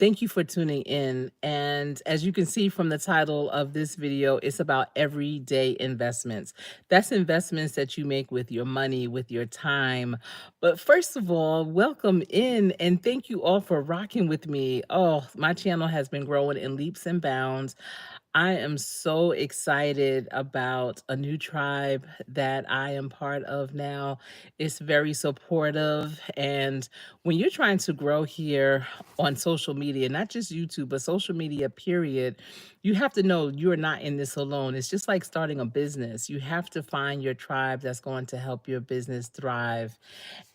Thank you for tuning in. And as you can see from the title of this video, it's about everyday investments. That's investments that you make with your money, with your time. But first of all, welcome in and thank you all for rocking with me. Oh, my channel has been growing in leaps and bounds. I am so excited about a new tribe that I am part of now. It's very supportive. And when you're trying to grow here on social media, not just YouTube, but social media, period, you have to know you're not in this alone. It's just like starting a business. You have to find your tribe that's going to help your business thrive.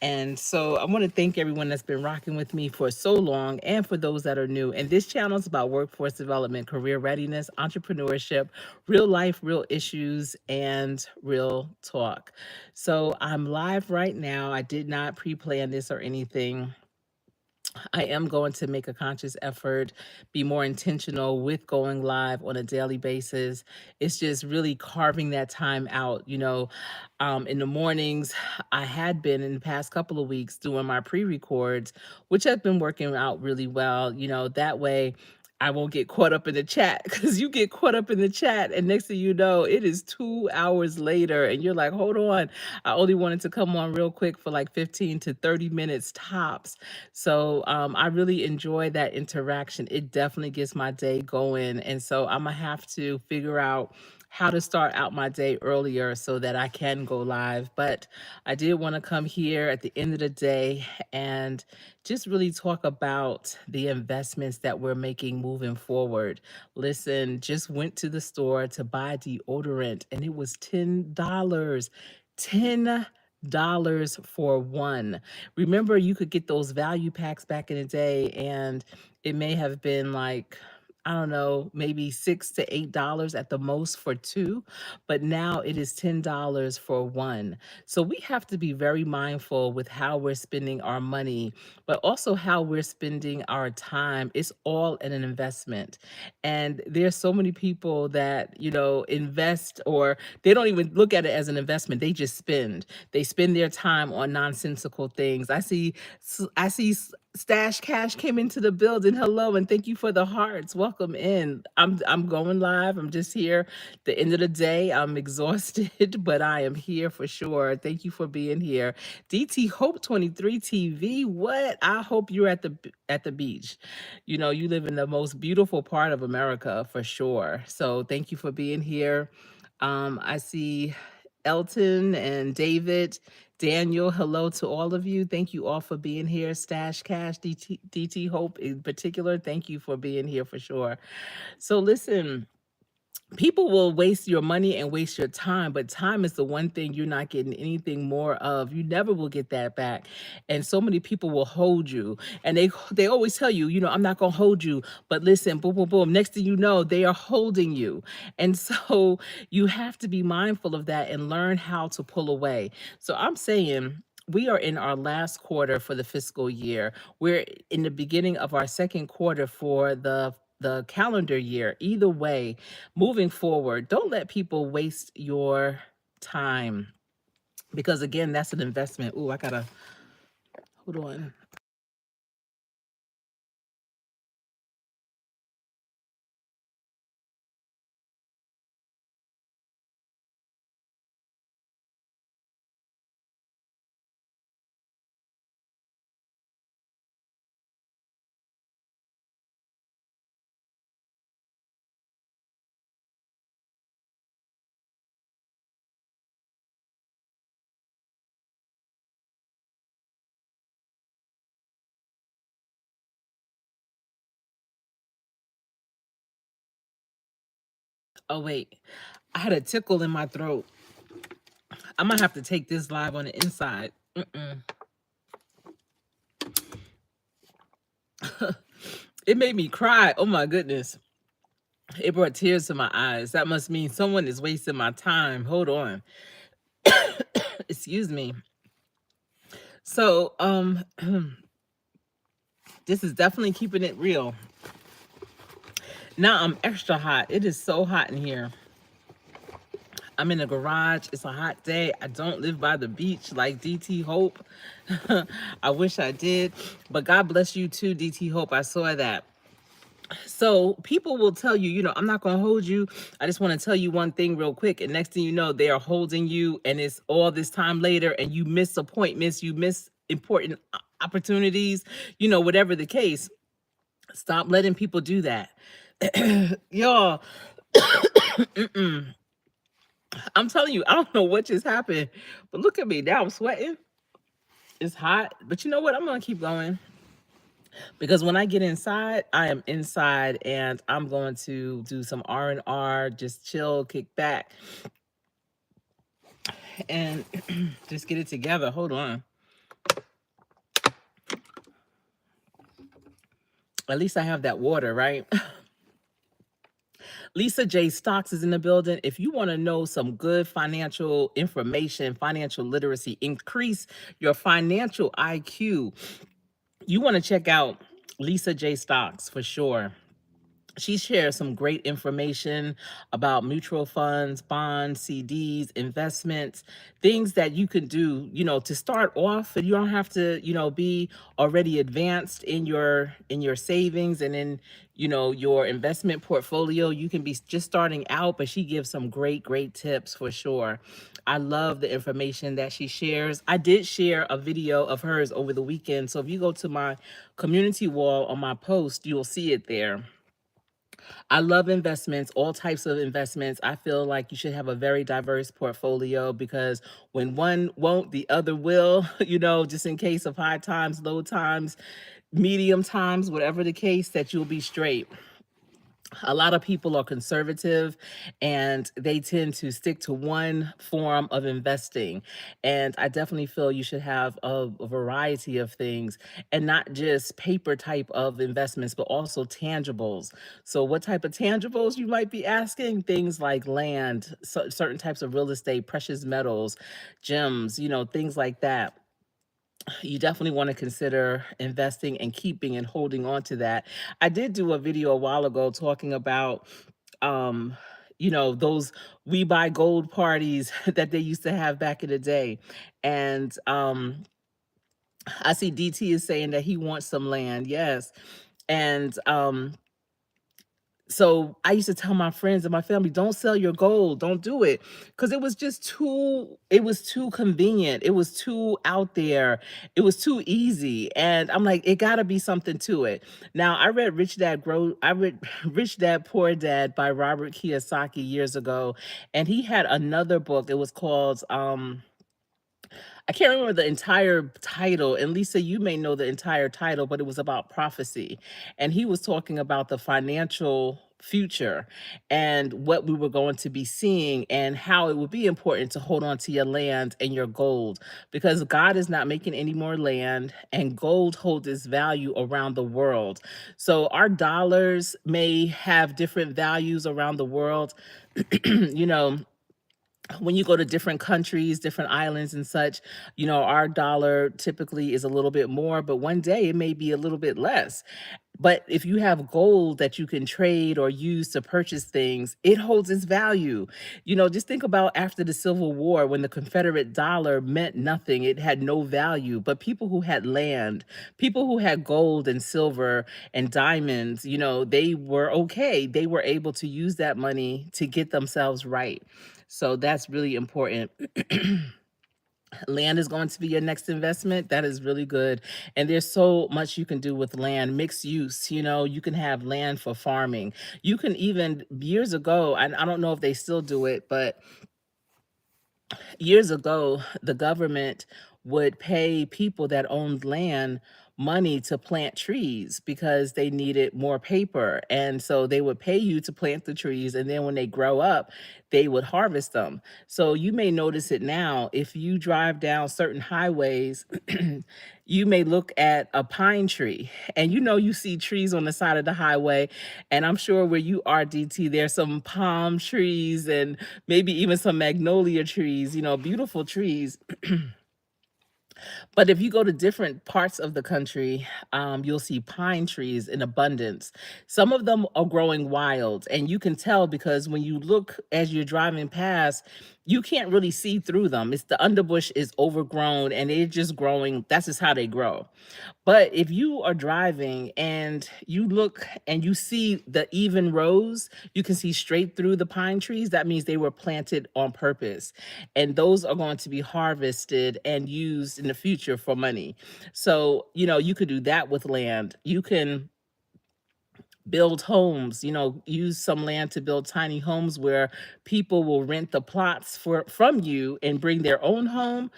And so I want to thank everyone that's been rocking with me for so long and for those that are new. And this channel is about workforce development, career readiness, entrepreneurship, real life, real issues, and real talk. So I'm live right now. I did not pre-plan this or anything. I am going to make a conscious effort, be more intentional with going live on a daily basis. It's just really carving that time out. In the mornings, I had been in the past couple of weeks doing my pre records, which has been working out really well. That way I won't get caught up in the chat because you get caught up in the chat. And next thing you know, it is 2 hours later. And you're like, hold on. I only wanted to come on real quick for like 15 to 30 minutes tops. So I really enjoy that interaction. It definitely gets my day going. And so I'm going to have to figure out how to start out my day earlier so that I can go live. But I did want to come here at the end of the day and just really talk about the investments that we're making moving forward. Listen, just went to the store to buy deodorant and it was $10. $10 for one. Remember, you could get those value packs back in the day, and it may have been like, I don't know, maybe $6 to $8 at the most for two, but now it is $10 for one. So we have to be very mindful with how we're spending our money, but also how we're spending our time. It's all an investment. And there's so many people that, invest or they don't even look at it as an investment. They just spend. They spend their time on nonsensical things. I see Stash Cash came into the building. Hello, and thank you for the hearts. Welcome in. I'm going live. I'm just here. The end of the day, I'm exhausted, but I am here for sure. Thank you for being here. DT Hope 23 TV. What? I hope you're at the beach. You live in the most beautiful part of America for sure. So thank you for being here. I see Elton and David, Daniel. Hello to all of you. Thank you all for being here. Stash Cash, DT Hope in particular. Thank you for being here for sure. So listen, people will waste your money and waste your time, but time is the one thing you're not getting anything more of. You never will get that back. And so many people will hold you, and they always tell you, I'm not going to hold you, but listen, boom boom boom, next thing you know, they are holding you. And so you have to be mindful of that and learn how to pull away. So I'm saying we are in our last quarter for the fiscal year. We're in the beginning of our second quarter for the calendar year. Either way, moving forward, don't let people waste your time because again, that's an investment. Oh, I gotta hold on. Oh wait, I had a tickle in my throat. I might have to take this live on the inside. It made me cry. Oh my goodness. It brought tears to my eyes. That must mean someone is wasting my time. Hold on. Excuse me. So, this is definitely keeping it real. Now I'm extra hot. It is so hot in here. I'm in a garage. It's a hot day. I don't live by the beach like DT Hope. I wish I did. But God bless you too, DT Hope. I saw that. So people will tell you, I'm not going to hold you. I just want to tell you one thing real quick. And next thing you know, they are holding you, and it's all this time later, and you miss appointments, you miss important opportunities, whatever the case. Stop letting people do that. Y'all, I'm telling you, I don't know what just happened, but look at me. Now I'm sweating. It's hot. But you know what? I'm going to keep going because when I get inside, I am inside and I'm going to do some R&R, just chill, kick back, and just get it together. Hold on. At least I have that water, right? Lisa J. Stocks is in the building. If you want to know some good financial information, financial literacy, increase your financial IQ, you want to check out Lisa J. Stocks for sure. She shares some great information about mutual funds, bonds, CDs, investments, things that you can do, to start off, and you don't have to, be already advanced in your savings and in, your investment portfolio. You can be just starting out, but she gives some great tips for sure. I love the information that she shares. I did share a video of hers over the weekend. So if you go to my community wall on my post, you'll see it there. I love investments, all types of investments. I feel like you should have a very diverse portfolio because when one won't, the other will, just in case of high times, low times, medium times, whatever the case, that you'll be straight. A lot of people are conservative and they tend to stick to one form of investing. And I definitely feel you should have a variety of things and not just paper type of investments, but also tangibles. So, what type of tangibles you might be asking? Things like land, certain types of real estate, precious metals, gems, things like that. You definitely want to consider investing and keeping and holding on to that. I did do a video a while ago talking about um those we buy gold parties that they used to have back in the day. And I see DT is saying that he wants some land. Yes. And so I used to tell my friends and my family, don't sell your gold, don't do it. Cause it was too convenient. It was too out there. It was too easy. And I'm like, it gotta be something to it. Now I read Rich Dad Poor Dad by Robert Kiyosaki years ago. And he had another book. It was called I can't remember the entire title, and Lisa, you may know the entire title, but it was about prophecy. And he was talking about the financial future and what we were going to be seeing and how it would be important to hold on to your land and your gold because God is not making any more land and gold holds its value around the world. So our dollars may have different values around the world. you know, when you go to different countries, different islands and such, our dollar typically is a little bit more, but one day it may be a little bit less. But if you have gold that you can trade or use to purchase things, it holds its value. Just think about after the Civil War when the Confederate dollar meant nothing, it had no value. But people who had land, people who had gold and silver and diamonds, they were okay. They were able to use that money to get themselves right. So that's really important. Land is going to be your next investment. That is really good. And there's so much you can do with land, mixed use. You can have land for farming. You can even, years ago, I don't know if they still do it, but years ago, the government would pay people that owned land money to plant trees because they needed more paper. And so they would pay you to plant the trees. And then when they grow up, they would harvest them. So you may notice it now. If you drive down certain highways, you may look at a pine tree and you see trees on the side of the highway. And I'm sure where you are, DT, there's some palm trees and maybe even some magnolia trees, beautiful trees. But if you go to different parts of the country, you'll see pine trees in abundance. Some of them are growing wild, and you can tell because when you look as you're driving past, you can't really see through them. It's the underbush is overgrown and they're just growing. That's just how they grow. But if you are driving and you look and you see the even rows, you can see straight through the pine trees. That means they were planted on purpose. And those are going to be harvested and used in the future for money. So, you could do that with land. You can build homes, use some land to build tiny homes where people will rent the plots from you and bring their own home.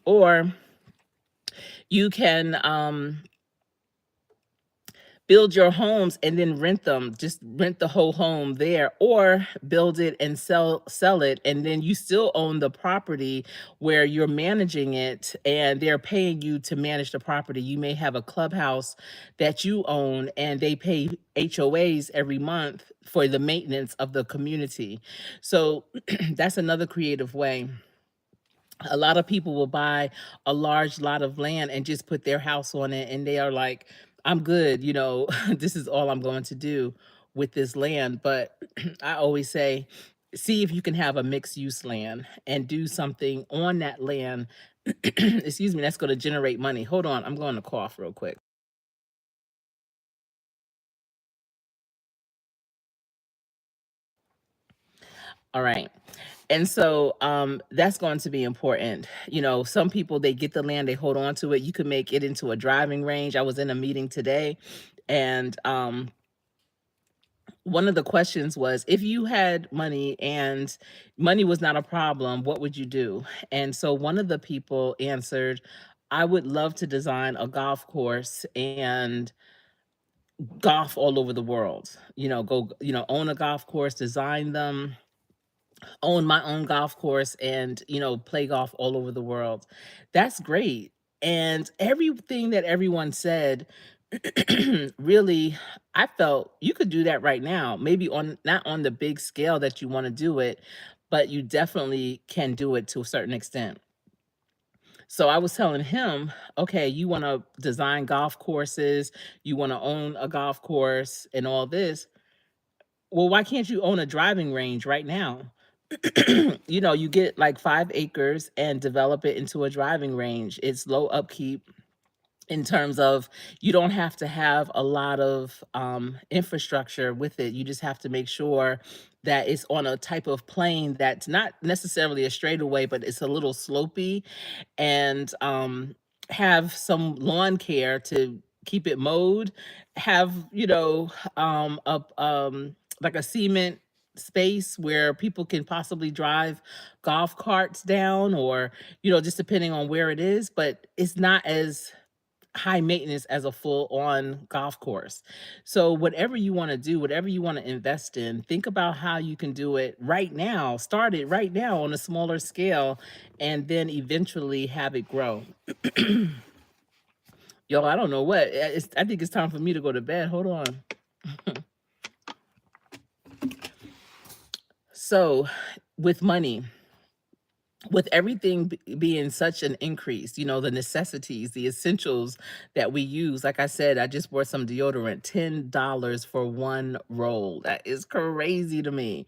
Or you can build your homes and then rent them, just rent the whole home there, or build it and sell it, and then you still own the property where you're managing it and they're paying you to manage the property. You may have a clubhouse that you own and they pay HOAs every month for the maintenance of the community. So that's another creative way. A lot of people will buy a large lot of land and just put their house on it, and they are like, I'm good, this is all I'm going to do with this land. But I always say, see if you can have a mixed use land and do something on that land, excuse me, that's going to generate money. Hold on, I'm going to cough real quick. All right. And so that's going to be important. Some people, they get the land, they hold on to it. You could make it into a driving range. I was in a meeting today, and one of the questions was, if you had money and money was not a problem, what would you do? And so one of the people answered, I would love to design a golf course and golf all over the world. Go, own a golf course, design them, own my own golf course, and play golf all over the world. That's great. And everything that everyone said, really, I felt you could do that right now. Maybe on not on the big scale that you want to do it, but you definitely can do it to a certain extent. So I was telling him, okay, you want to design golf courses, you want to own a golf course and all this. Well, why can't you own a driving range right now? You get like 5 acres and develop it into a driving range. It's low upkeep in terms of you don't have to have a lot of infrastructure with it. You just have to make sure that it's on a type of plane that's not necessarily a straightaway, but it's a little slopey, and have some lawn care to keep it mowed, have like a cement space where people can possibly drive golf carts down, or just depending on where it is, but it's not as high maintenance as a full on golf course. So whatever you want to do, whatever you want to invest in, think about how you can do it right now. Start it right now on a smaller scale, and then eventually have it grow. Yo, I don't know what. I think it's time for me to go to bed. Hold on. So, with money, with everything being such an increase, the necessities, the essentials that we use. Like I said, I just bought some deodorant, $10 for one roll. That is crazy to me.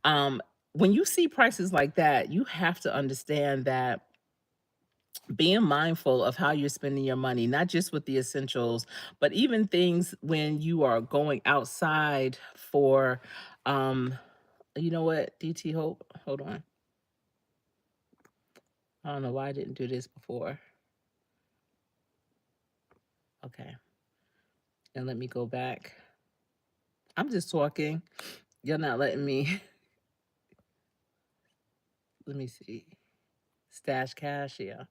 Um, when you see prices like that, you have to understand that being mindful of how you're spending your money, not just with the essentials, but even things when you are going outside for, um, you know what, DT Hope, hold on. I don't know why I didn't do this before. Okay. And let me go back. I'm just talking. You're not letting me. Let me see. Stash cash. Yeah.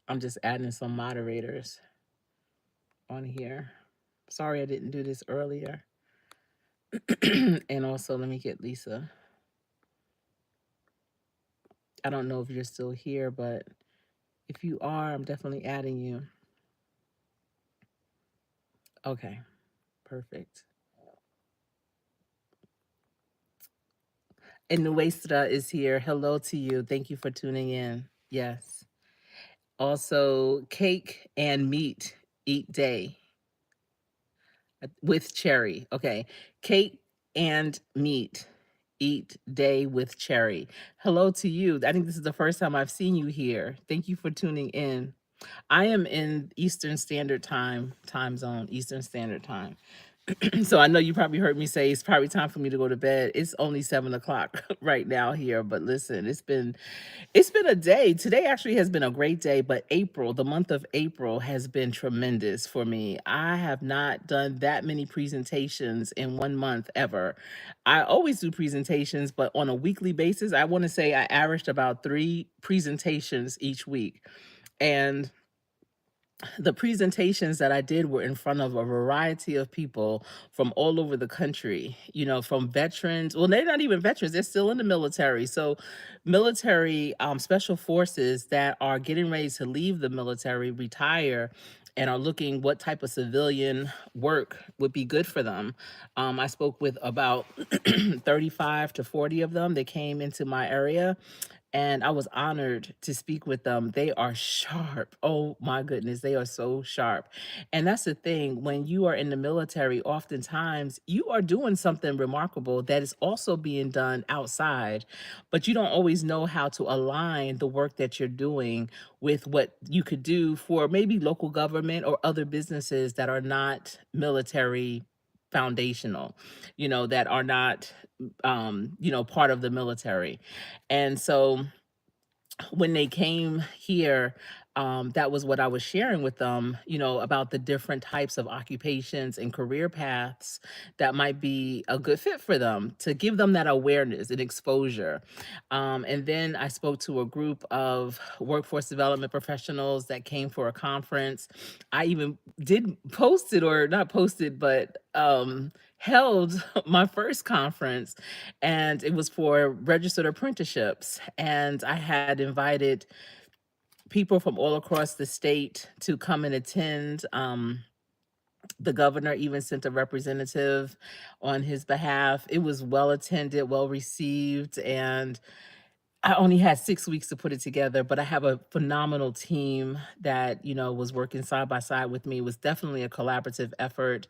I'm just adding some moderators on here. Sorry I didn't do this earlier. And also, let me get Lisa. I don't know if you're still here, but if you are, I'm definitely adding you. Okay. Perfect. And Nuestra is here. Hello to you. Thank you for tuning in. Yes. Also, cake and meat eat day with cherry. Okay. Cake and meat Eat Day with Cherry. Hello to you. I think this is the first time I've seen you here. Thank you for tuning in. I am in Eastern Standard time zone, Eastern Standard Time. So I know you probably heard me say it's probably time for me to go to bed. It's only 7 o'clock right now here, but listen, it's been a day. Today actually has been a great day, but April, the month of April, has been tremendous for me. I have not done that many presentations in 1 month ever. I always do presentations, but on a weekly basis, I want to say I averaged about 3 presentations each week. And the presentations that I did were in front of a variety of people from all over the country, from veterans. Well, they're not even veterans, they're still in the military. So, military special forces that are getting ready to leave the military, retire, and are looking what type of civilian work would be good for them. I spoke with about 35 to 40 of them that came into my area, and I was honored to speak with them. They are sharp. Oh my goodness, they are so sharp. And that's the thing, when you are in the military, oftentimes you are doing something remarkable that is also being done outside, but you don't always know how to align the work that you're doing with what you could do for maybe local government or other businesses that are not military foundational, that are not part of the military. And so when they came here, that was what I was sharing with them, about the different types of occupations and career paths that might be a good fit for them, to give them that awareness and exposure. And then I spoke to a group of workforce development professionals that came for a conference. I even did post it, or not posted, but held my first conference, and it was for registered apprenticeships. And I had invited people from all across the state to come and attend. The governor even sent a representative on his behalf. It was well attended, well received, and I only had 6 weeks to put it together, but I have a phenomenal team that, was working side by side with me. It was definitely a collaborative effort.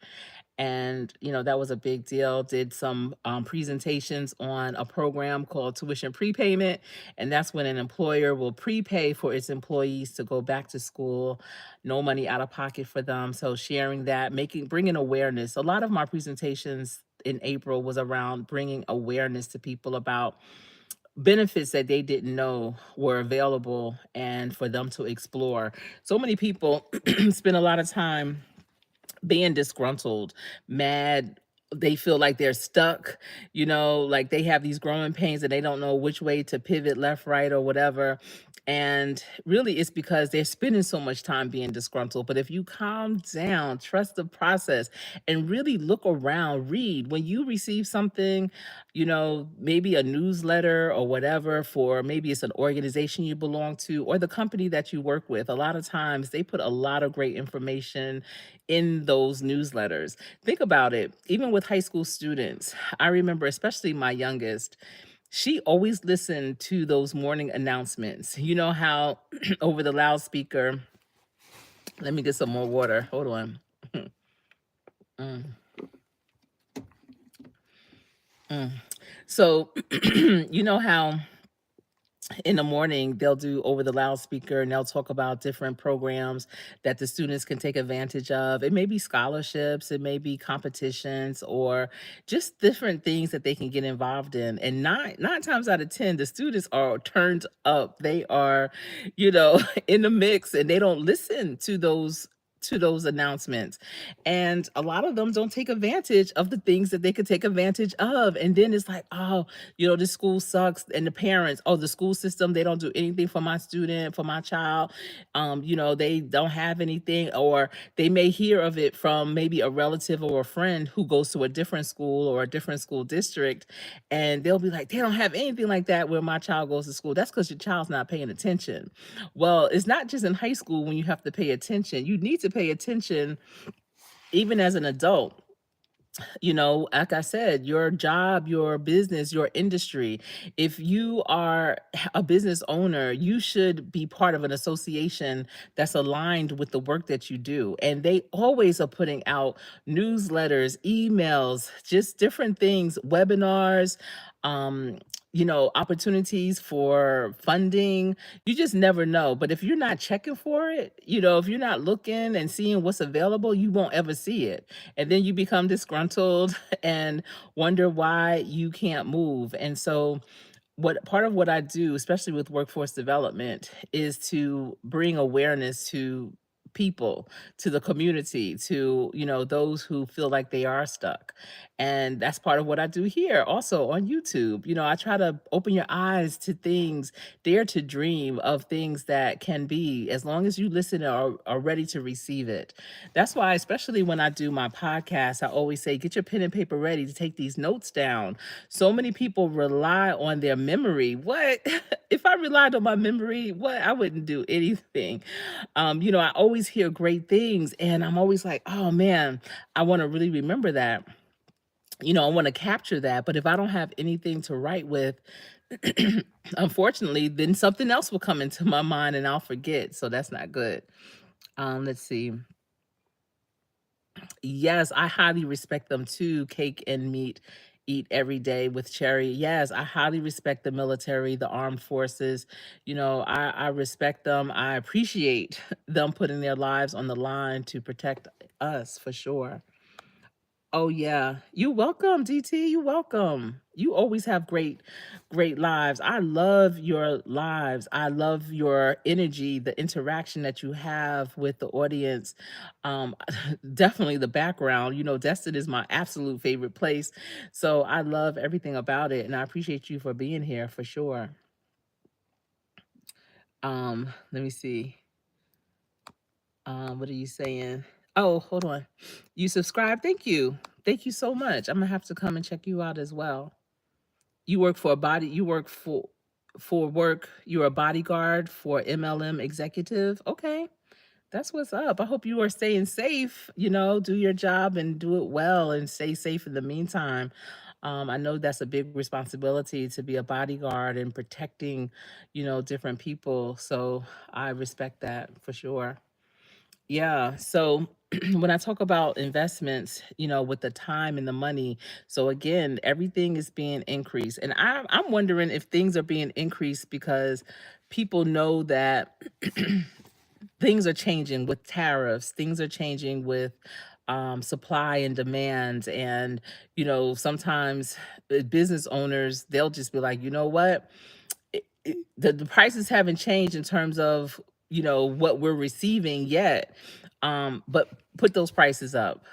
And, that was a big deal. Did some presentations on a program called tuition prepayment. And that's when an employer will prepay for its employees to go back to school, no money out of pocket for them. So sharing that, bringing awareness. A lot of my presentations in April was around bringing awareness to people about benefits that they didn't know were available and for them to explore. So many people spend a lot of time being disgruntled, mad. They feel like they're stuck, like they have these growing pains and they don't know which way to pivot, left, right, or whatever. And really, it's because they're spending so much time being disgruntled. But if you calm down, trust the process, and really look around, read when you receive something, maybe a newsletter or whatever, for maybe it's an organization you belong to or the company that you work with. A lot of times they put a lot of great information in those newsletters. Think about it, even with high school students. I remember, especially my youngest, she always listened to those morning announcements. You know how over the loudspeaker, let me get some more water. Hold on. Mm, mm. So, you know how in the morning they'll do over the loudspeaker and they'll talk about different programs that the students can take advantage of. It may be scholarships, it may be competitions, or just different things that they can get involved in. And nine times out of ten, the students are turned up. They are, in the mix, and they don't listen to those announcements. And a lot of them don't take advantage of the things that they could take advantage of. And then it's like, oh, this school sucks. And the parents, oh, the school system, they don't do anything for my student, for my child. They don't have anything, or they may hear of it from maybe a relative or a friend who goes to a different school or a different school district. And they'll be like, they don't have anything like that where my child goes to school. That's because your child's not paying attention. Well, it's not just in high school when you have to pay attention. You need to pay attention even as an adult. Like I said, your job, your business, your industry, if you are a business owner, you should be part of an association that's aligned with the work that you do. And they always are putting out newsletters, emails, just different things, webinars, um, opportunities for funding. You just never know. But if you're not checking for it, if you're not looking and seeing what's available, you won't ever see it, and then you become disgruntled and wonder why you can't move. And so what part of what I do, especially with workforce development, is to bring awareness to people, to the community, to, those who feel like they are stuck. And that's part of what I do here also on YouTube. I try to open your eyes to things, dare to dream of things that can be, as long as you listen and are ready to receive it. That's why, especially when I do my podcast, I always say, get your pen and paper ready to take these notes down. So many people rely on their memory. What? If I relied on my memory, what? I wouldn't do anything. I always hear great things and I'm always like, oh man, I want to really remember that. I want to capture that. But if I don't have anything to write with, unfortunately, then something else will come into my mind and I'll forget. So that's not good. Let's see. Yes, I highly respect them too. Cake and meat, eat every day with Cherry. Yes, I highly respect the military, the armed forces. I respect them. I appreciate them putting their lives on the line to protect us for sure. Oh yeah. You welcome, DT. You welcome. You always have great lives. I love your lives. I love your energy, the interaction that you have with the audience. Um Definitely the background. Destin is my absolute favorite place. So I love everything about it and I appreciate you for being here for sure. Let me see. What are you saying? Oh, hold on. You subscribe? Thank you. Thank you so much. I'm gonna have to come and check you out as well. You work for work, you're a bodyguard for MLM executive. Okay. That's what's up. I hope you are staying safe, do your job and do it well and stay safe in the meantime. I know that's a big responsibility to be a bodyguard and protecting, different people. So I respect that for sure. Yeah. So when I talk about investments, with the time and the money, so again, everything is being increased. And I'm wondering if things are being increased because people know that things are changing with tariffs, things are changing with supply and demand. And, sometimes business owners, they'll just be like, you know what? The prices haven't changed in terms of what we're receiving yet, but put those prices up.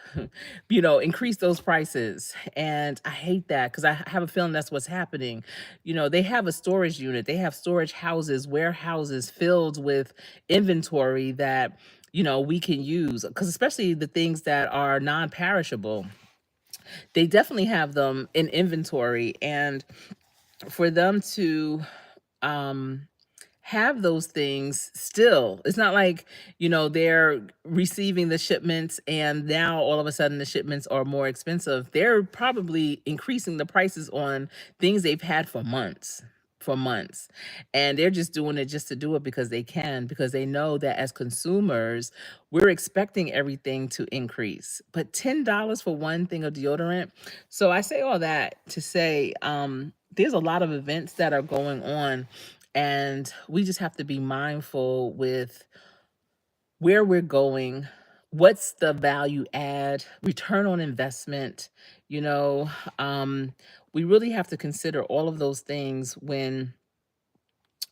Increase those prices. And I hate that because I have a feeling that's what's happening. They have a storage unit, they have storage houses, warehouses filled with inventory that we can use, because especially the things that are non-perishable, they definitely have them in inventory. And for them to um have those things still. It's not like, they're receiving the shipments and now all of a sudden the shipments are more expensive. They're probably increasing the prices on things they've had for months. And they're just doing it just to do it because they can, because they know that as consumers, we're expecting everything to increase. But $10 for one thing of deodorant. So I say all that to say, there's a lot of events that are going on and we just have to be mindful with where we're going, what's the value add, return on investment. You know, um, we really have to consider all of those things when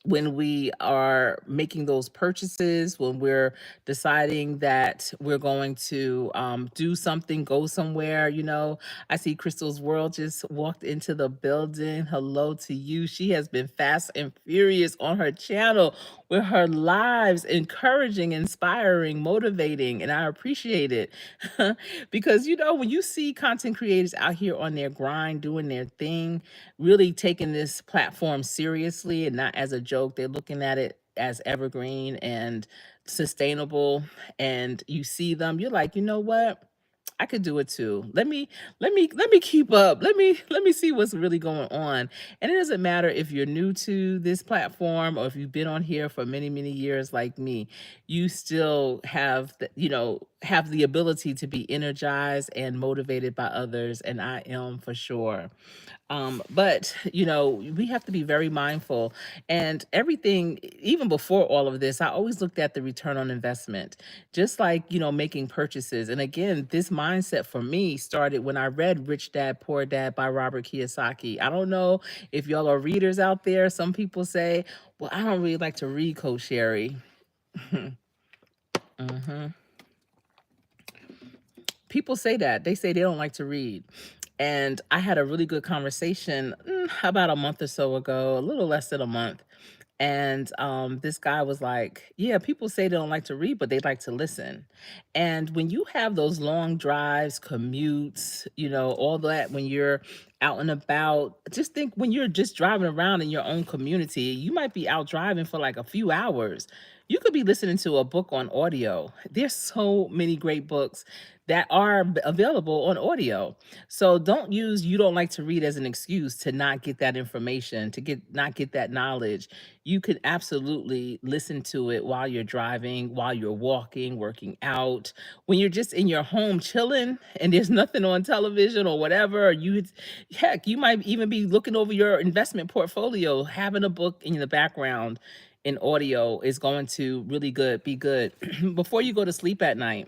we are making those purchases, when we're deciding that we're going to do something, go somewhere. I see Crystal's World just walked into the building. Hello to you. She has been fast and furious on her channel with her lives, encouraging, inspiring, motivating, and I appreciate it. Because, when you see content creators out here on their grind, doing their thing, really taking this platform seriously and not as a joke. They're looking at it as evergreen and sustainable. And you see them, you're like, you know what? I could do it too. Let me keep up. Let me see what's really going on. And it doesn't matter if you're new to this platform or if you've been on here for many, many years like me. You still have have the ability to be energized and motivated by others, and I am for sure. But we have to be very mindful. And everything, even before all of this, I always looked at the return on investment, just like, making purchases. And again, this mindset for me started when I read Rich Dad, Poor Dad by Robert Kiyosaki. I don't know if y'all are readers out there. Some people say, well, I don't really like to read, Coach Sherry. Mhm. People say that. They say they don't like to read. And I had a really good conversation about a month or so ago, a little less than a month. And this guy was like, yeah, people say they don't like to read, but they like to listen. And when you have those long drives, commutes, all that, when you're out and about, just think when you're just driving around in your own community, you might be out driving for like a few hours. You could be listening to a book on audio. There's so many great books that are available on audio. So don't use you don't like to read as an excuse to not get that information, to get not get that knowledge. You could absolutely listen to it while you're driving, while you're walking, working out, when you're just in your home chilling and there's nothing on television or whatever, or heck, you might even be looking over your investment portfolio, having a book in the background in audio is going to really be good before you go to sleep at night.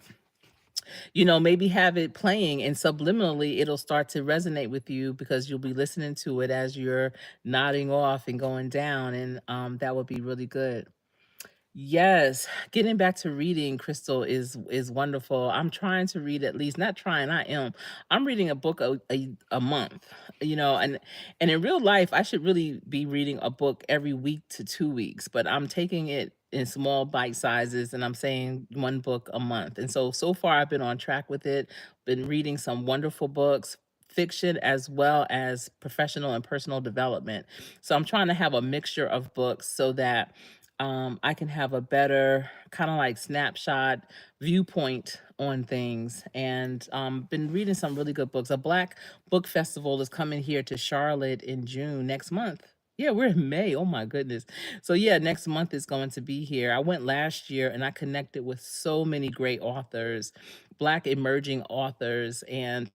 Maybe have it playing and subliminally it'll start to resonate with you because you'll be listening to it as you're nodding off and going down. And that would be really good. Yes, getting back to reading, Crystal, is wonderful. I'm trying to read at least, not trying, I am. I'm reading a book a month, and in real life, I should really be reading a book every week to 2 weeks, but I'm taking it in small bite sizes and I'm saying one book a month. And so far I've been on track with it. Been reading some wonderful books, fiction as well as professional and personal development. So I'm trying to have a mixture of books so that I can have a better kind of like snapshot viewpoint on things. And been reading some really good books. A Black Book Festival is coming here to Charlotte in June next month. Yeah, we're in May. Oh my goodness. So yeah, next month is going to be here. I went last year and I connected with so many great authors, Black emerging authors. And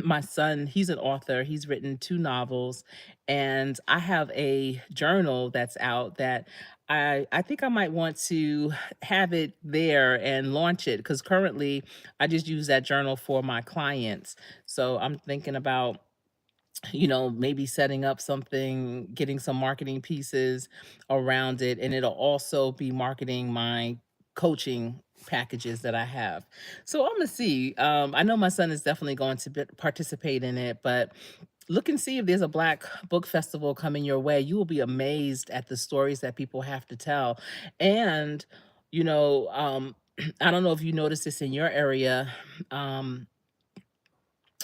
my son, he's an author. He's written 2 novels. And I have a journal that's out that I think I might want to have it there and launch it because currently I just use that journal for my clients. So I'm thinking about, maybe setting up something, getting some marketing pieces around it, and it'll also be marketing my coaching packages that I have. So I'm gonna see. I know my son is definitely going to participate in it, but look and see if there's a Black book festival coming your way. You will be amazed at the stories that people have to tell. And, I don't know if you notice this in your area. Um,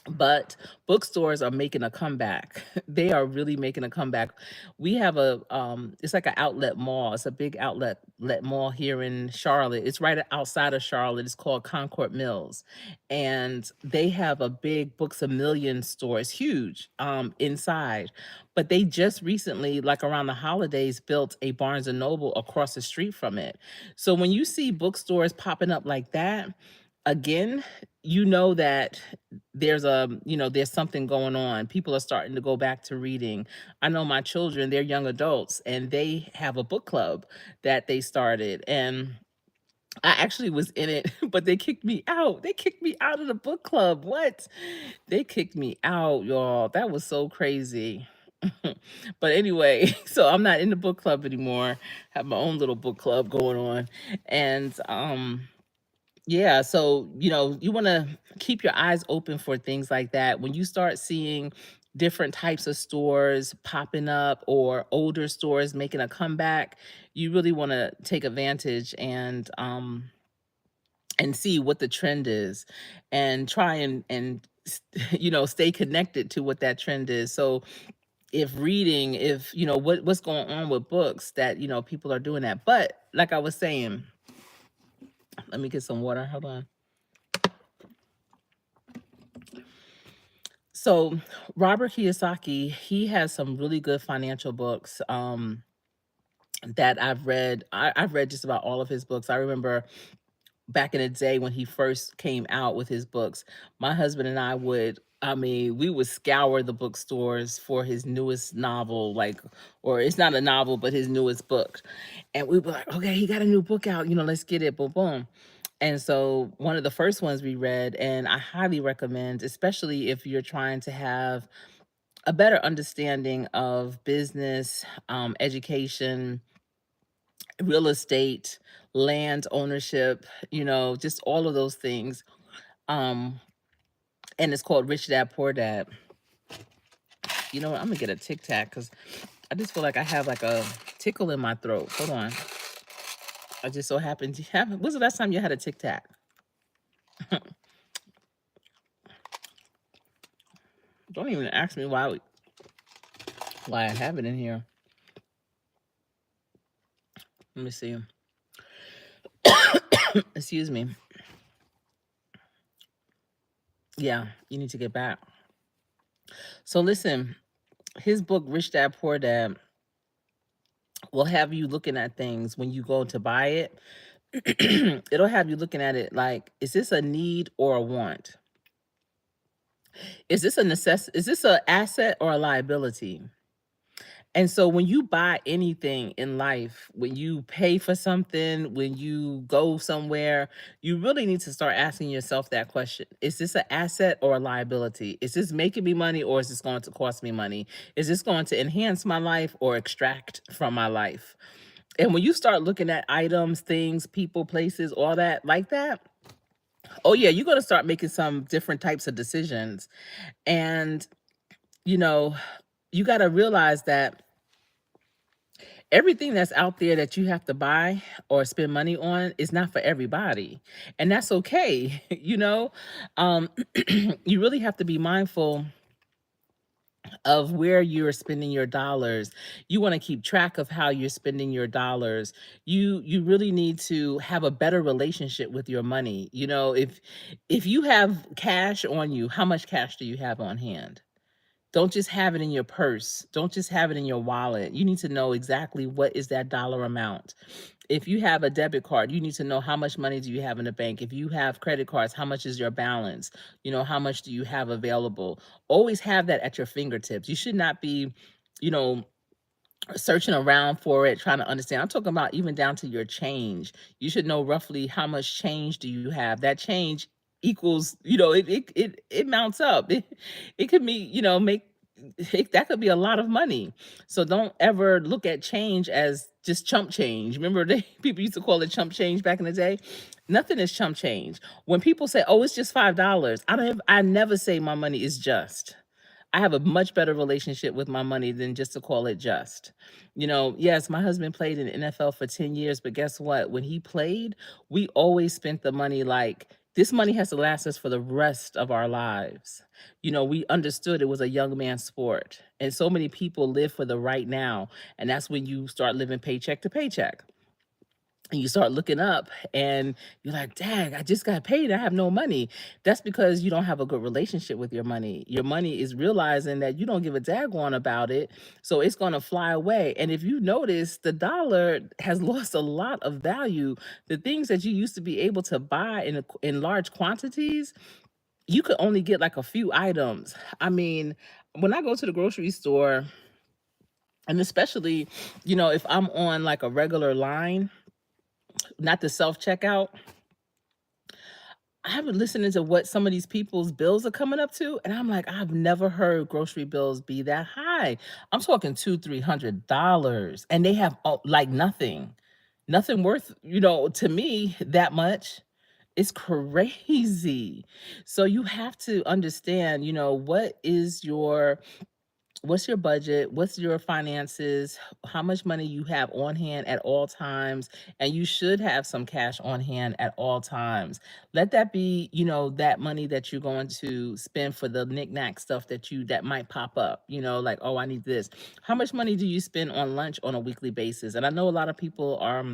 but bookstores are making a comeback. They are really making a comeback. We have it's like an outlet mall. It's a big outlet mall here in Charlotte. It's right outside of Charlotte. It's called Concord Mills. And they have a big Books a Million store. It's huge inside. But they just recently, like around the holidays, built a Barnes and Noble across the street from it. So when you see bookstores popping up like that, again, you know that there's something going on. People are starting to go back to reading. I know my children, they're young adults and they have a book club that they started, and I actually was in it, but they kicked me out. They kicked me out of the book club. What? They kicked me out, y'all. That was so crazy. But anyway, so I'm not in the book club anymore. Have my own little book club going on. And yeah, so you want to keep your eyes open for things like that. When you start seeing different types of stores popping up or older stores making a comeback, you really want to take advantage and see what the trend is and try stay connected to what that trend is. So if what's going on with books that people are doing that. But like I was saying, let me get some water. Hold on. So Robert Kiyosaki, he has some really good financial books that I've read. I've read just about all of his books. I remember back in the day when he first came out with his books, my husband and I would, I mean, we would scour the bookstores for his newest novel, like, or it's not a novel, but his newest book. And we'd be like, okay, he got a new book out, let's get it, boom, boom. And so one of the first ones we read, and I highly recommend, especially if you're trying to have a better understanding of business, education, real estate, land ownership, just all of those things. Um, and it's called Rich Dad Poor Dad. You know what? I'm gonna get a Tic Tac because I just feel like I have like a tickle in my throat. Hold on. I just so happened to have. When's the last time you had a Tic Tac? Don't even ask me why I have it in here. Let me see. Excuse me. Yeah, you need to get back. So listen, his book Rich Dad Poor Dad will have you looking at things when you go to buy it. It'll have you looking at it like, is this a need or a want? Is this a is this an asset or a liability? And so when you buy anything in life, when you pay for something, when you go somewhere, you really need to start asking yourself that question. Is this an asset or a liability? Is this making me money or is this going to cost me money? Is this going to enhance my life or extract from my life? And when you start looking at items, things, people, places, all that like that, oh yeah, you're going to start making some different types of decisions. And, you know, you got to realize that everything that's out there that you have to buy or spend money on is not for everybody. And that's okay. Um, you really have to be mindful of where you're spending your dollars. You want to keep track of how you're spending your dollars. You really need to have a better relationship with your money. If you have cash on you, how much cash do you have on hand? Don't just have it in your purse. Don't just have it in your wallet. You need to know exactly what is that dollar amount. If you have a debit card, you need to know how much money do you have in the bank. If you have credit cards, how much is your balance? How much do you have available? Always have that at your fingertips. You should not be, you know, searching around for it, trying to understand. I'm talking about even down to your change. You should know roughly how much change do you have. That change equals, it mounts up. It could be, that could be a lot of money. So don't ever look at change as just chump change. Remember, people used to call it chump change back in the day. Nothing is chump change. When people say, "Oh, it's just $5," I never say my money is just. I have a much better relationship with my money than just to call it just. Yes, my husband played in the NFL for 10 years, but guess what? When he played, we always spent the money like this money has to last us for the rest of our lives. We understood it was a young man's sport. And so many people live for the right now. And that's when you start living paycheck to paycheck and you start looking up and you're like, dang, I just got paid. I have no money. That's because you don't have a good relationship with your money. Your money is realizing that you don't give a daggone about it. So it's going to fly away. And if you notice, the dollar has lost a lot of value. The things that you used to be able to buy in large quantities, you could only get like a few items. I mean, when I go to the grocery store, and especially, if I'm on like a regular line, not the self checkout, I've been listening to what some of these people's bills are coming up to, and I'm like, I've never heard grocery bills be that high. I'm talking $200-300, and they have like nothing worth, to me that much. It's crazy. So you have to understand, what's your budget, what's your finances, how much money you have on hand at all times, and you should have some cash on hand at all times. Let that be, that money that you're going to spend for the knickknack stuff that might pop up, like, oh, I need this. How much money do you spend on lunch on a weekly basis? And I know a lot of people are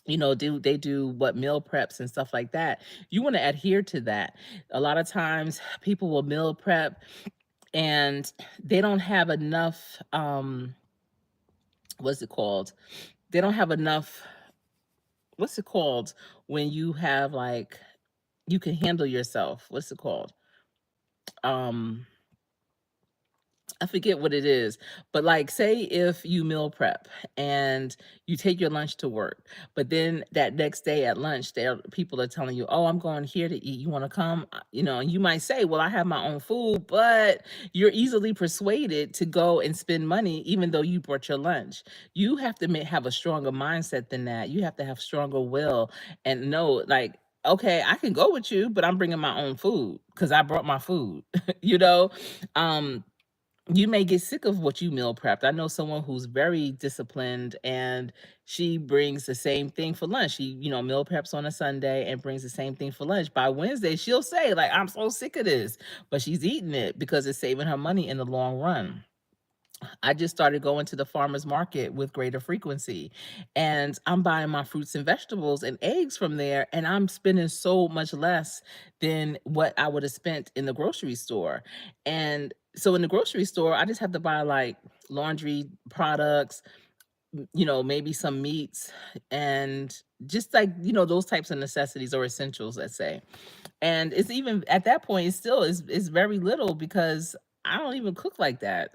do what meal preps and stuff like that. You want to adhere to that. A lot of times people will meal prep and they don't have enough, what's it called? They don't have enough, what's it called when you have like, you can handle yourself. What's it called? Um, I forget what it is, but like, say if you meal prep and you take your lunch to work, but then that next day at lunch, there people are telling you, "Oh, I'm going here to eat. You want to come?" You know, and you might say, "Well, I have my own food," but you're easily persuaded to go and spend money, even though you brought your lunch. You have to have a stronger mindset than that. You have to have stronger will and know, like, okay, I can go with you, but I'm bringing my own food because I brought my food. you know. Um, you may get sick of what you meal prepped. I know someone who's very disciplined and she brings the same thing for lunch. She, meal preps on a Sunday and brings the same thing for lunch. By Wednesday, she'll say, like, I'm so sick of this, but she's eating it because it's saving her money in the long run. I just started going to the farmer's market with greater frequency, and I'm buying my fruits and vegetables and eggs from there, and I'm spending so much less than what I would have spent in the grocery store. And so in the grocery store, I just have to buy like laundry products, maybe some meats, and just like, those types of necessities or essentials, let's say. And it's even at that point, it still is very little because I don't even cook like that.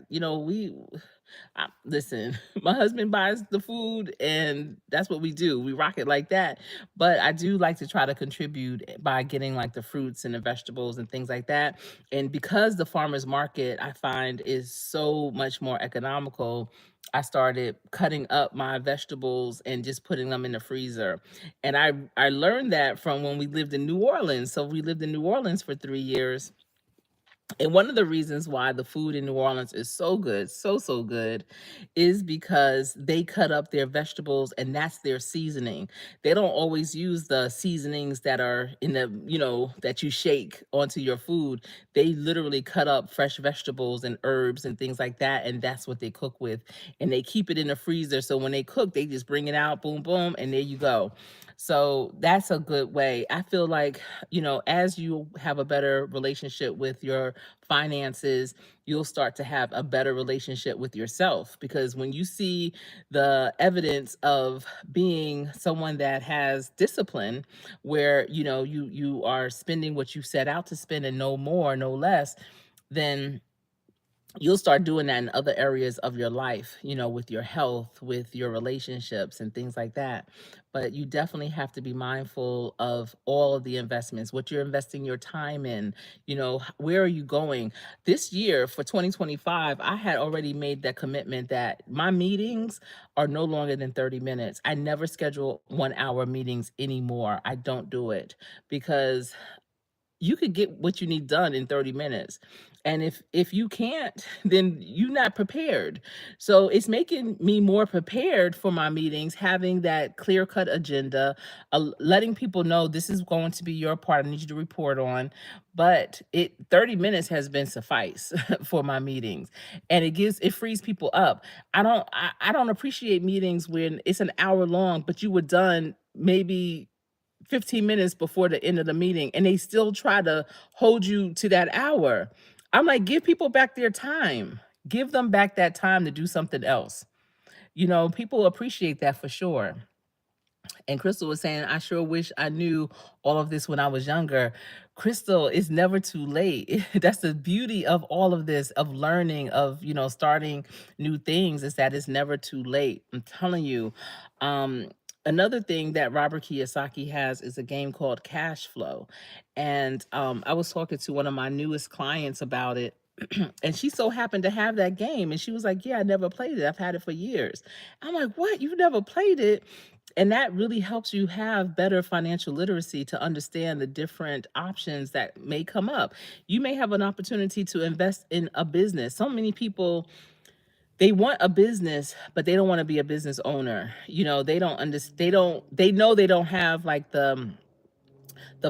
Listen, my husband buys the food and that's what we do. We rock it like that. But I do like to try to contribute by getting like the fruits and the vegetables and things like that. And because the farmers market I find is so much more economical, I started cutting up my vegetables and just putting them in the freezer. And I learned that from when we lived in New Orleans. So we lived in New Orleans for 3 years, and one of the reasons why the food in New Orleans is so good, so good, is because they cut up their vegetables and that's their seasoning. They don't always use the seasonings that are in that you shake onto your food. They literally cut up fresh vegetables and herbs and things like that, and that's what they cook with. And they keep it in the freezer. So when they cook, they just bring it out, boom, boom, and there you go. So that's a good way. I feel like, as you have a better relationship with your finances, you'll start to have a better relationship with yourself, because when you see the evidence of being someone that has discipline, where you are spending what you set out to spend and no more, no less, then you'll start doing that in other areas of your life, with your health, with your relationships and things like that. But you definitely have to be mindful of all of the investments, what you're investing your time in, where are you going? This year for 2025, I had already made that commitment that my meetings are no longer than 30 minutes. I never schedule 1 hour meetings anymore. I don't do it because you could get what you need done in 30 minutes. And if you can't, then you're not prepared. So it's making me more prepared for my meetings, having that clear-cut agenda, letting people know this is going to be your part. I need you to report on. But 30 minutes has been suffice for my meetings. And it frees people up. I don't appreciate meetings when it's an hour long, but you were done maybe 15 minutes before the end of the meeting and they still try to hold you to that hour. I'm like, give people back their time. Give them back that time to do something else. People appreciate that for sure. And Crystal was saying, I sure wish I knew all of this when I was younger. Crystal, it's never too late. That's the beauty of all of this, of learning, of, starting new things, is that it's never too late. I'm telling you. Um, Another thing that Robert Kiyosaki has is a game called Cash Flow. And I was talking to one of my newest clients about it. And she so happened to have that game. And she was like, yeah, I never played it. I've had it for years. I'm like, what? You've never played it? And that really helps you have better financial literacy to understand the different options that may come up. You may have an opportunity to invest in a business. So many people, they want a business, but they don't want to be a business owner. They don't understand, they know they don't have like the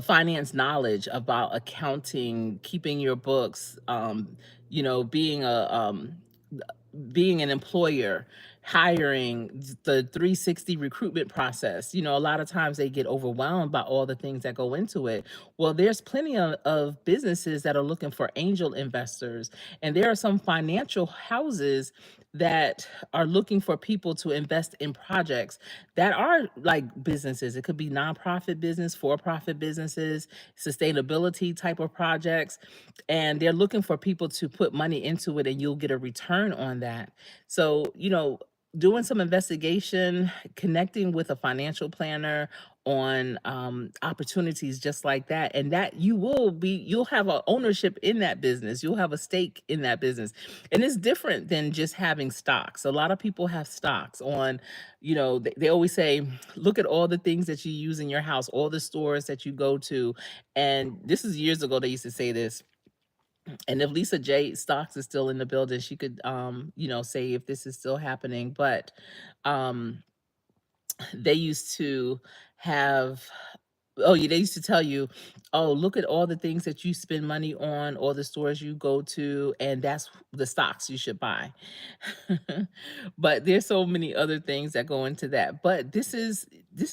finance knowledge about accounting, keeping your books, being an employer. hiring, the 360 recruitment process. A lot of times they get overwhelmed by all the things that go into it. Well, there's plenty of businesses that are looking for angel investors, and there are some financial houses that are looking for people to invest in projects that are like businesses. It could be nonprofit business, for-profit businesses, sustainability type of projects, and they're looking for people to put money into it and you'll get a return on that. So, doing some investigation, connecting with a financial planner on opportunities just like that, and that you'll have a ownership in that business. You'll have a stake in that business, and it's different than just having stocks. A lot of people have stocks on, they always say, look at all the things that you use in your house, all the stores that you go to, and this is years ago they used to say this, and if Lisa J Stocks is still in the building, she could, say if this is still happening. But um, they used to have Oh, yeah, they used to tell you, "Oh, look at all the things that you spend money on, all the stores you go to, and that's the stocks you should buy." But there's so many other things that go into that. But this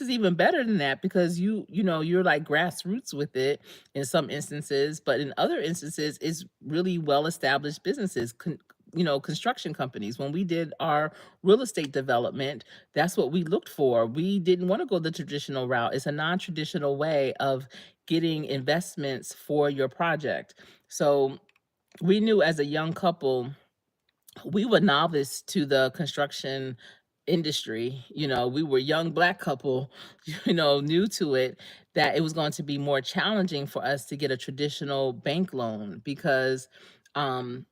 is even better than that because you're like grassroots with it in some instances, but in other instances, it's really well-established businesses, construction companies. When we did our real estate development, that's what we looked for. We didn't want to go the traditional route. It's a non-traditional way of getting investments for your project. So we knew as a young couple, we were novice to the construction industry. We were young Black couple, new to it, that it was going to be more challenging for us to get a traditional bank loan because um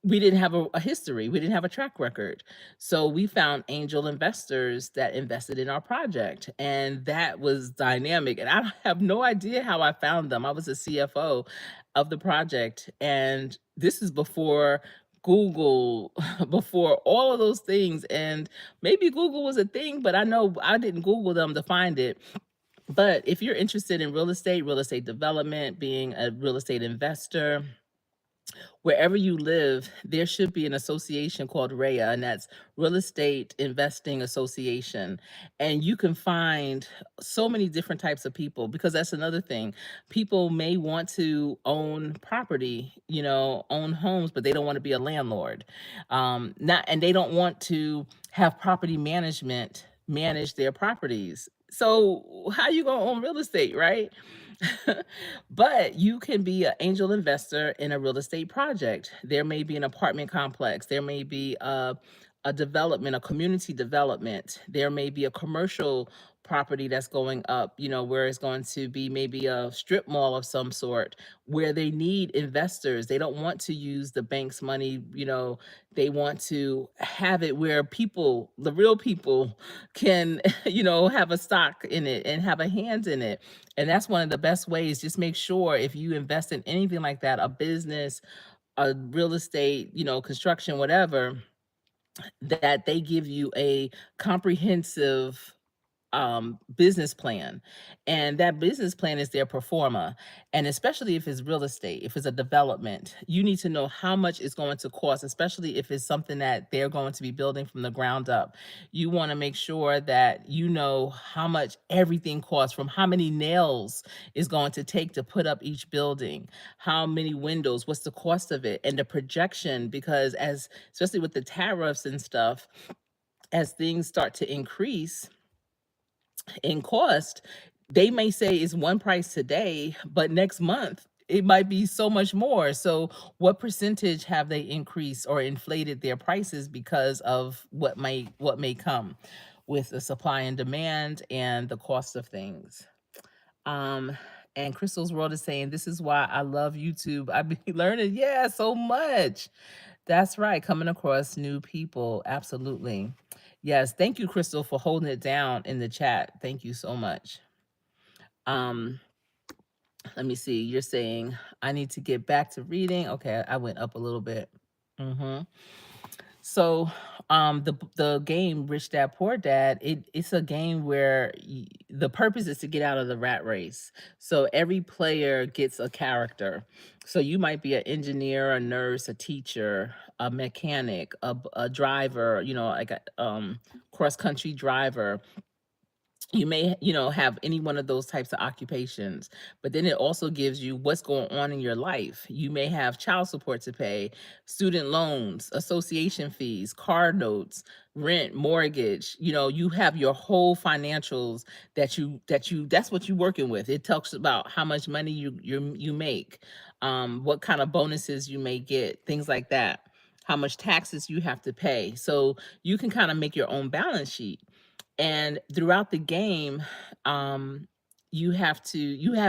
we didn't have a history. We didn't have a track record. So we found angel investors that invested in our project. And that was dynamic. And I have no idea how I found them. I was a CFO of the project. And this is before Google, before all of those things. And maybe Google was a thing, but I know I didn't Google them to find it. But if you're interested in real estate development, being a real estate investor, wherever you live, there should be an association called REIA, and that's Real Estate Investing Association. And you can find so many different types of people because that's another thing. People may want to own property, own homes, but they don't want to be a landlord. And they don't want to have property management manage their properties. So how you gonna own real estate, right? But you can be an angel investor in a real estate project. There may be an apartment complex. There may be a development, a community development. There may be a commercial property that's going up, where it's going to be maybe a strip mall of some sort where they need investors. They don't want to use the bank's money, they want to have it where people, the real people, can, have a stock in it and have a hand in it. And that's one of the best ways. Just make sure if you invest in anything like that, a business, a real estate, construction, whatever, that they give you a comprehensive business plan, and that business plan is their performa. And especially if it's real estate, if it's a development, you need to know how much it's going to cost, especially if it's something that they're going to be building from the ground up. You want to make sure that you know how much everything costs, from how many nails is going to take to put up each building, how many windows, what's the cost of it, and the projection, because as especially with the tariffs and stuff, as things start to increase in cost, they may say it's one price today, but next month it might be so much more. So, what percentage have they increased or inflated their prices because of what may come with the supply and demand and the cost of things? Um, and Crystal's World is saying, this is why I love YouTube. I've been learning, yeah, so much. That's right. Coming across new people. Absolutely. Yes. Thank you, Crystal, for holding it down in the chat. Thank you so much. Um, let me see. You're saying I need to get back to reading. Okay, I went up a little bit. hmm So The game Rich Dad Poor Dad, it's a game where the purpose is to get out of the rat race. So every player gets a character. So you might be an engineer, a nurse, a teacher, a mechanic, a driver, like a cross country driver. You may, have any one of those types of occupations, but then it also gives you what's going on in your life. You may have child support to pay, student loans, association fees, car notes, rent, mortgage. You have your whole financials that's what you're working with. It talks about how much money you make, what kind of bonuses you may get, things like that, how much taxes you have to pay. So you can kind of make your own balance sheet. And throughout the game, um, you have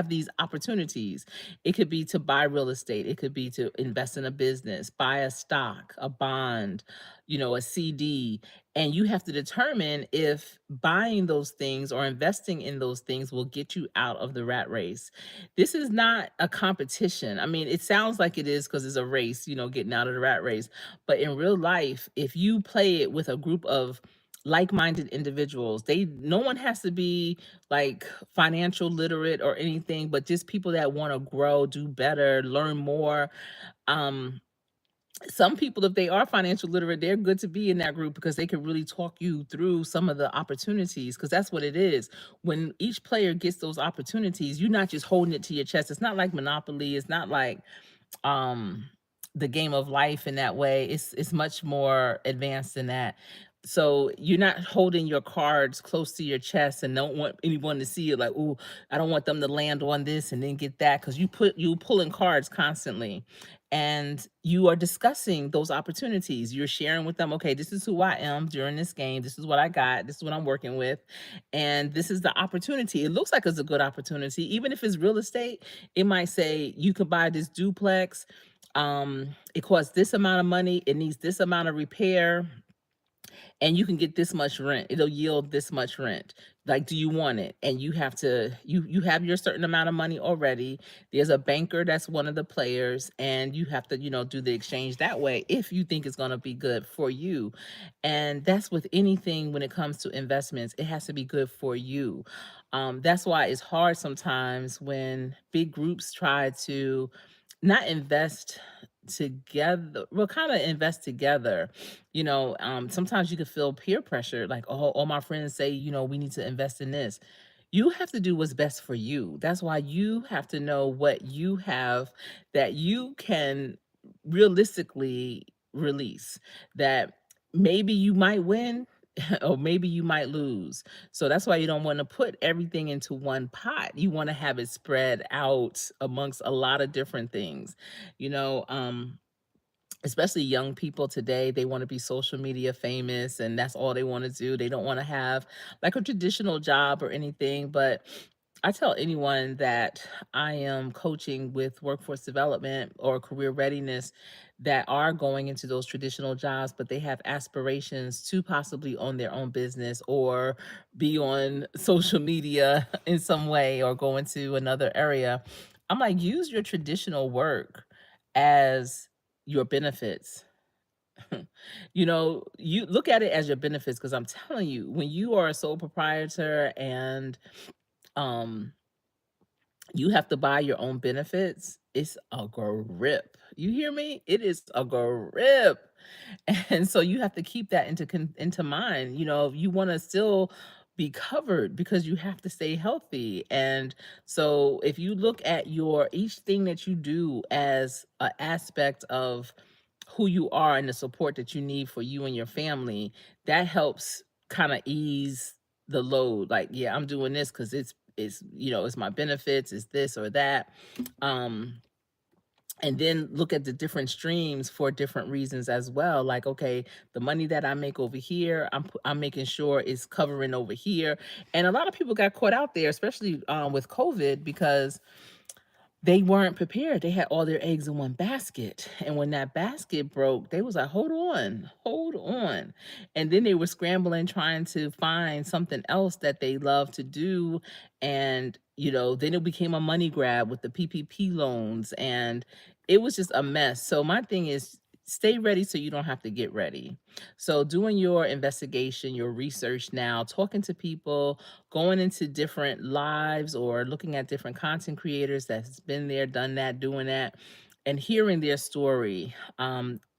these opportunities. It could be to buy real estate, it could be to invest in a business, buy a stock, a bond, a CD, and you have to determine if buying those things or investing in those things will get you out of the rat race. This is not a competition. I mean, it sounds like it is because it's a race, getting out of the rat race. But in real life, if you play it with a group of like-minded individuals, no one has to be like financial literate or anything, but just people that want to grow, do better, learn more. um some people, if they are financial literate, they're good to be in that group because they can really talk you through some of the opportunities, because that's what it is. When each player gets those opportunities, you're not just holding it to your chest. It's not like Monopoly, it's not like um the game of life in that way. It's much more advanced than that. So you're not holding your cards close to your chest and don't want anyone to see it like, oh, I don't want them to land on this and then get that, because you pulling cards constantly. And you are discussing those opportunities. You're sharing with them, okay, this is who I am during this game. This is what I got. This is what I'm working with. And this is the opportunity. It looks like it's a good opportunity. Even if it's real estate, it might say you could buy this duplex. It costs this amount of money. It needs this amount of repair, and you can get this much rent. It'll yield this much rent. Like, do you want it? And you have your certain amount of money already. There's a banker that's one of the players, and you have to, do the exchange that way if you think it's going to be good for you. And that's with anything when it comes to investments. It has to be good for you. That's why it's hard sometimes when big groups try to not invest together, well, kind of invest together. Sometimes you could feel peer pressure, like, oh, all my friends say, we need to invest in this. You have to do what's best for you. That's why you have to know what you have that you can realistically release, that maybe you might win or maybe you might lose. So that's why you don't want to put everything into one pot. You want to have it spread out amongst a lot of different things. You know, um Especially young people today, they want to be social media famous and that's all they want to do. They don't want to have like a traditional job or anything. But I tell anyone that I am coaching with workforce development or career readiness that are going into those traditional jobs, but they have aspirations to possibly own their own business or be on social media in some way or go into another area. I'm like, use your traditional work as your benefits. You look at it as your benefits, because I'm telling you, when you are a sole proprietor and um you have to buy your own benefits, it's a grip. You hear me? It is a grip. And so you have to keep that into mind. You want to still be covered because you have to stay healthy. And so if you look at your each thing that you do as an aspect of who you are and the support that you need for you and your family, that helps kind of ease the load. Like, yeah, I'm doing this because it's my benefits, it's this or that. Um, and then look at the different streams for different reasons as well. Like, okay, the money that I make over here, I'm making sure it's covering over here. And a lot of people got caught out there, especially with COVID, because they weren't prepared. They had all their eggs in one basket. And when that basket broke, they was like, hold on, hold on. And then they were scrambling, trying to find something else that they love to do. And, then it became a money grab with the PPP loans. And it was just a mess. So my thing is, stay ready so you don't have to get ready. So doing your investigation, your research now, talking to people, going into different lives or looking at different content creators that's been there, done that, doing that, and hearing their story,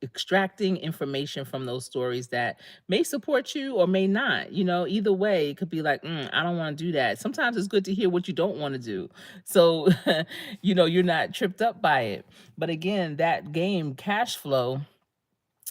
extracting information from those stories that may support you or may not. Either way, it could be like, I don't want to do that. Sometimes it's good to hear what you don't want to do. So, you're not tripped up by it. But again, that game, cash flow,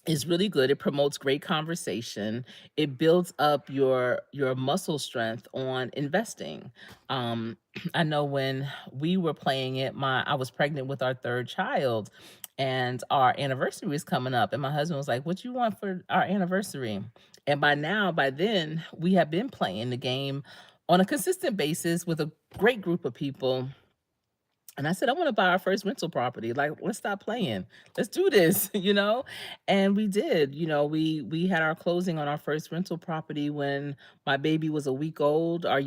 is really good. It promotes great conversation. It builds up your muscle strength on investing. Um, I know when we were playing it, my I was pregnant with our third child, and our anniversary was coming up. And my husband was like, "What you want for our anniversary?" And by then, we have been playing the game on a consistent basis with a great group of people, and I said, "I wanna buy our first rental property, like, let's stop playing. Let's do this," you know? And we did. We had our closing on our first rental property when my baby was a week old. Our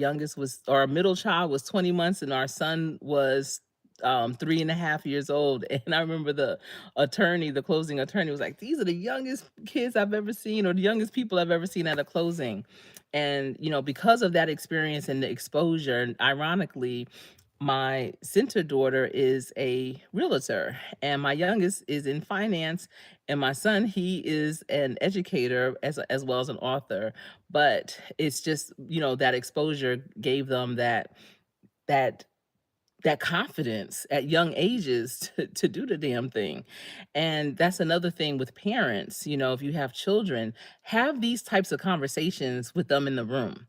middle child was 20 months, and our son was, 3.5 years old. And I remember the closing attorney was like, "These are the youngest kids I've ever seen, or the youngest people I've ever seen at a closing." And, because of that experience and the exposure, and ironically, my center daughter is a realtor, and my youngest is in finance, and my son, he is an educator as well as an author. But it's just, that exposure gave them that that confidence at young ages to do the damn thing. And that's another thing with parents. If you have children, have these types of conversations with them in the room.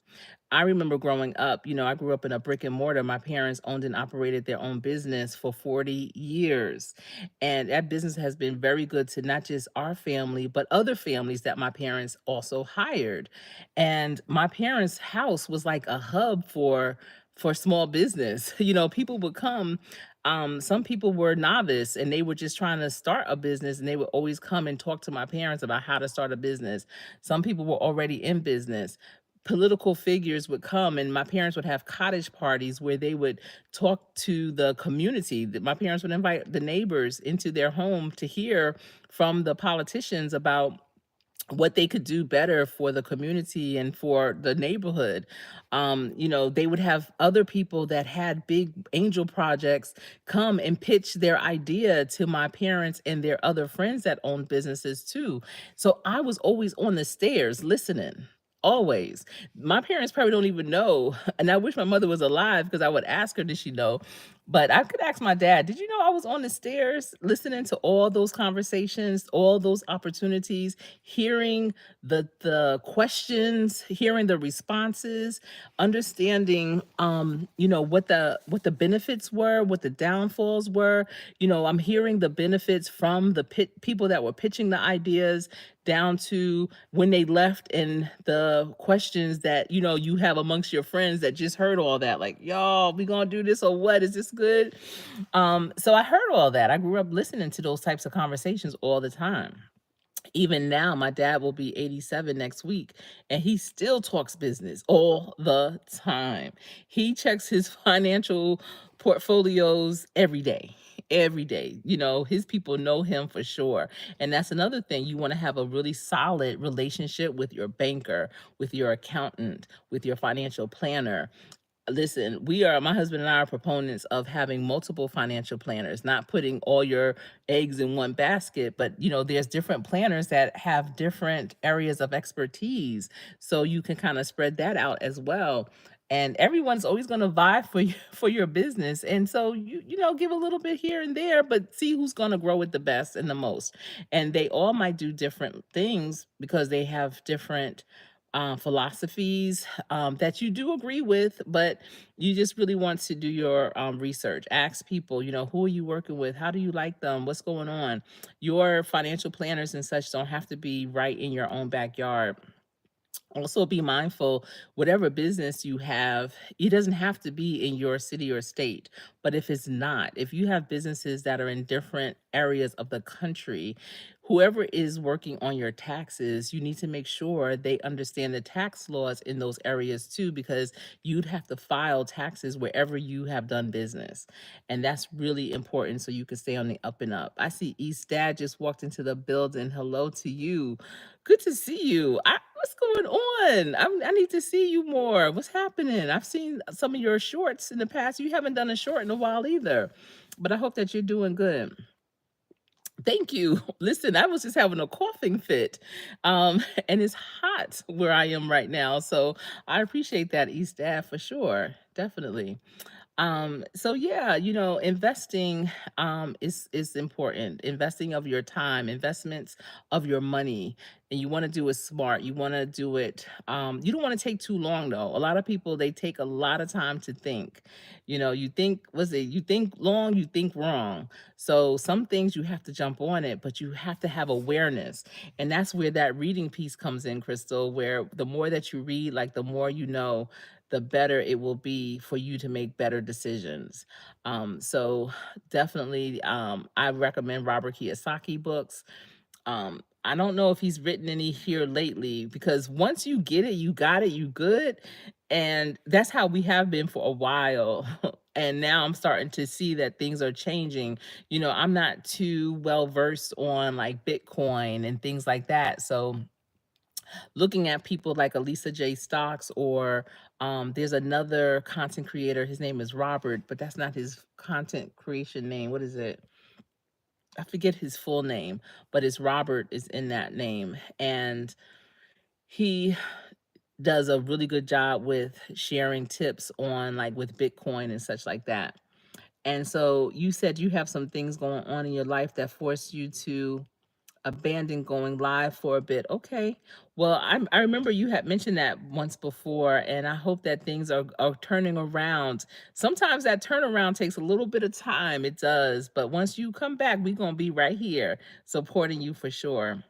I remember growing up, I grew up in a brick and mortar. My parents owned and operated their own business for 40 years. And that business has been very good to not just our family, but other families that my parents also hired. And my parents' house was like a hub for small business. People would come. Some people were novice and they were just trying to start a business, and they would always come and talk to my parents about how to start a business. Some people were already in business. Political figures would come, and my parents would have cottage parties where they would talk to the community. That my parents would invite the neighbors into their home to hear from the politicians about what they could do better for the community and for the neighborhood. They would have other people that had big angel projects come and pitch their idea to my parents and their other friends that owned businesses too. So I was always on the stairs listening. Always. My parents probably don't even know. And I wish my mother was alive because I would ask her, did she know? But I could ask my dad, did you know I was on the stairs listening to all those conversations, all those opportunities, hearing the questions, hearing the responses, understanding what the benefits were, what the downfalls were. I'm hearing the benefits from the people that were pitching the ideas down to when they left, and the questions that you have amongst your friends that just heard all that, like, y'all, we gonna do this or what? Is this good? So I heard all that. I grew up listening to those types of conversations all the time. Even now, my dad will be 87 next week, and he still talks business all the time. He checks his financial portfolios every day. Every day. His people know him for sure. And that's another thing. You want to have a really solid relationship with your banker, with your accountant, with your financial planner. Listen, my husband and I are proponents of having multiple financial planners, not putting all your eggs in one basket, but there's different planners that have different areas of expertise. So you can kind of spread that out as well. And everyone's always going to vie for for your business. And so give a little bit here and there, but see who's going to grow it the best and the most. And they all might do different things because they have different philosophies that you do agree with, but you just really want to do your research. Ask people, who are you working with? How do you like them? What's going on? Your financial planners and such don't have to be right in your own backyard. Also be mindful, whatever business you have, it doesn't have to be in your city or state. But if it's not, if you have businesses that are in different areas of the country, whoever is working on your taxes, you need to make sure they understand the tax laws in those areas too, because you'd have to file taxes wherever you have done business. And that's really important so you can stay on the up and up. I see East Dad just walked into the building. Hello to you. Good to see you. What's going on? I need to see you more. What's happening? I've seen some of your shorts in the past. You haven't done a short in a while either, but I hope that you're doing good. Thank you. Listen, I was just having a coughing fit, and it's hot where I am right now. So I appreciate that, East Ave, for sure. Definitely. So yeah, investing is important. Investing of your time, investments of your money, and you want to do it smart. You want to do it you don't want to take too long though. A lot of people, they take a lot of time to think. You think, was it, you think long, you think wrong. So some things you have to jump on it, but you have to have awareness. And that's where that reading piece comes in, Crystal, where the more that you read, like the more you know, the better it will be for you to make better decisions. So definitely, I recommend Robert Kiyosaki books. I don't know if he's written any here lately, because once you get it, you got it, you good. And that's how we have been for a while. And now I'm starting to see that things are changing. I'm not too well versed on like Bitcoin and things like that. So looking at people like Elisa J. Stocks, or there's another content creator, his name is Robert, but that's not his content creation name. What is it? I forget his full name, but it's Robert is in that name. And he does a really good job with sharing tips on like with Bitcoin and such like that. And so you said you have some things going on in your life that forced you to abandon going live for a bit. Okay. Well, I remember you had mentioned that once before, and I hope that things are turning around. Sometimes that turnaround takes a little bit of time. It does. But once you come back, we're going to be right here supporting you for sure.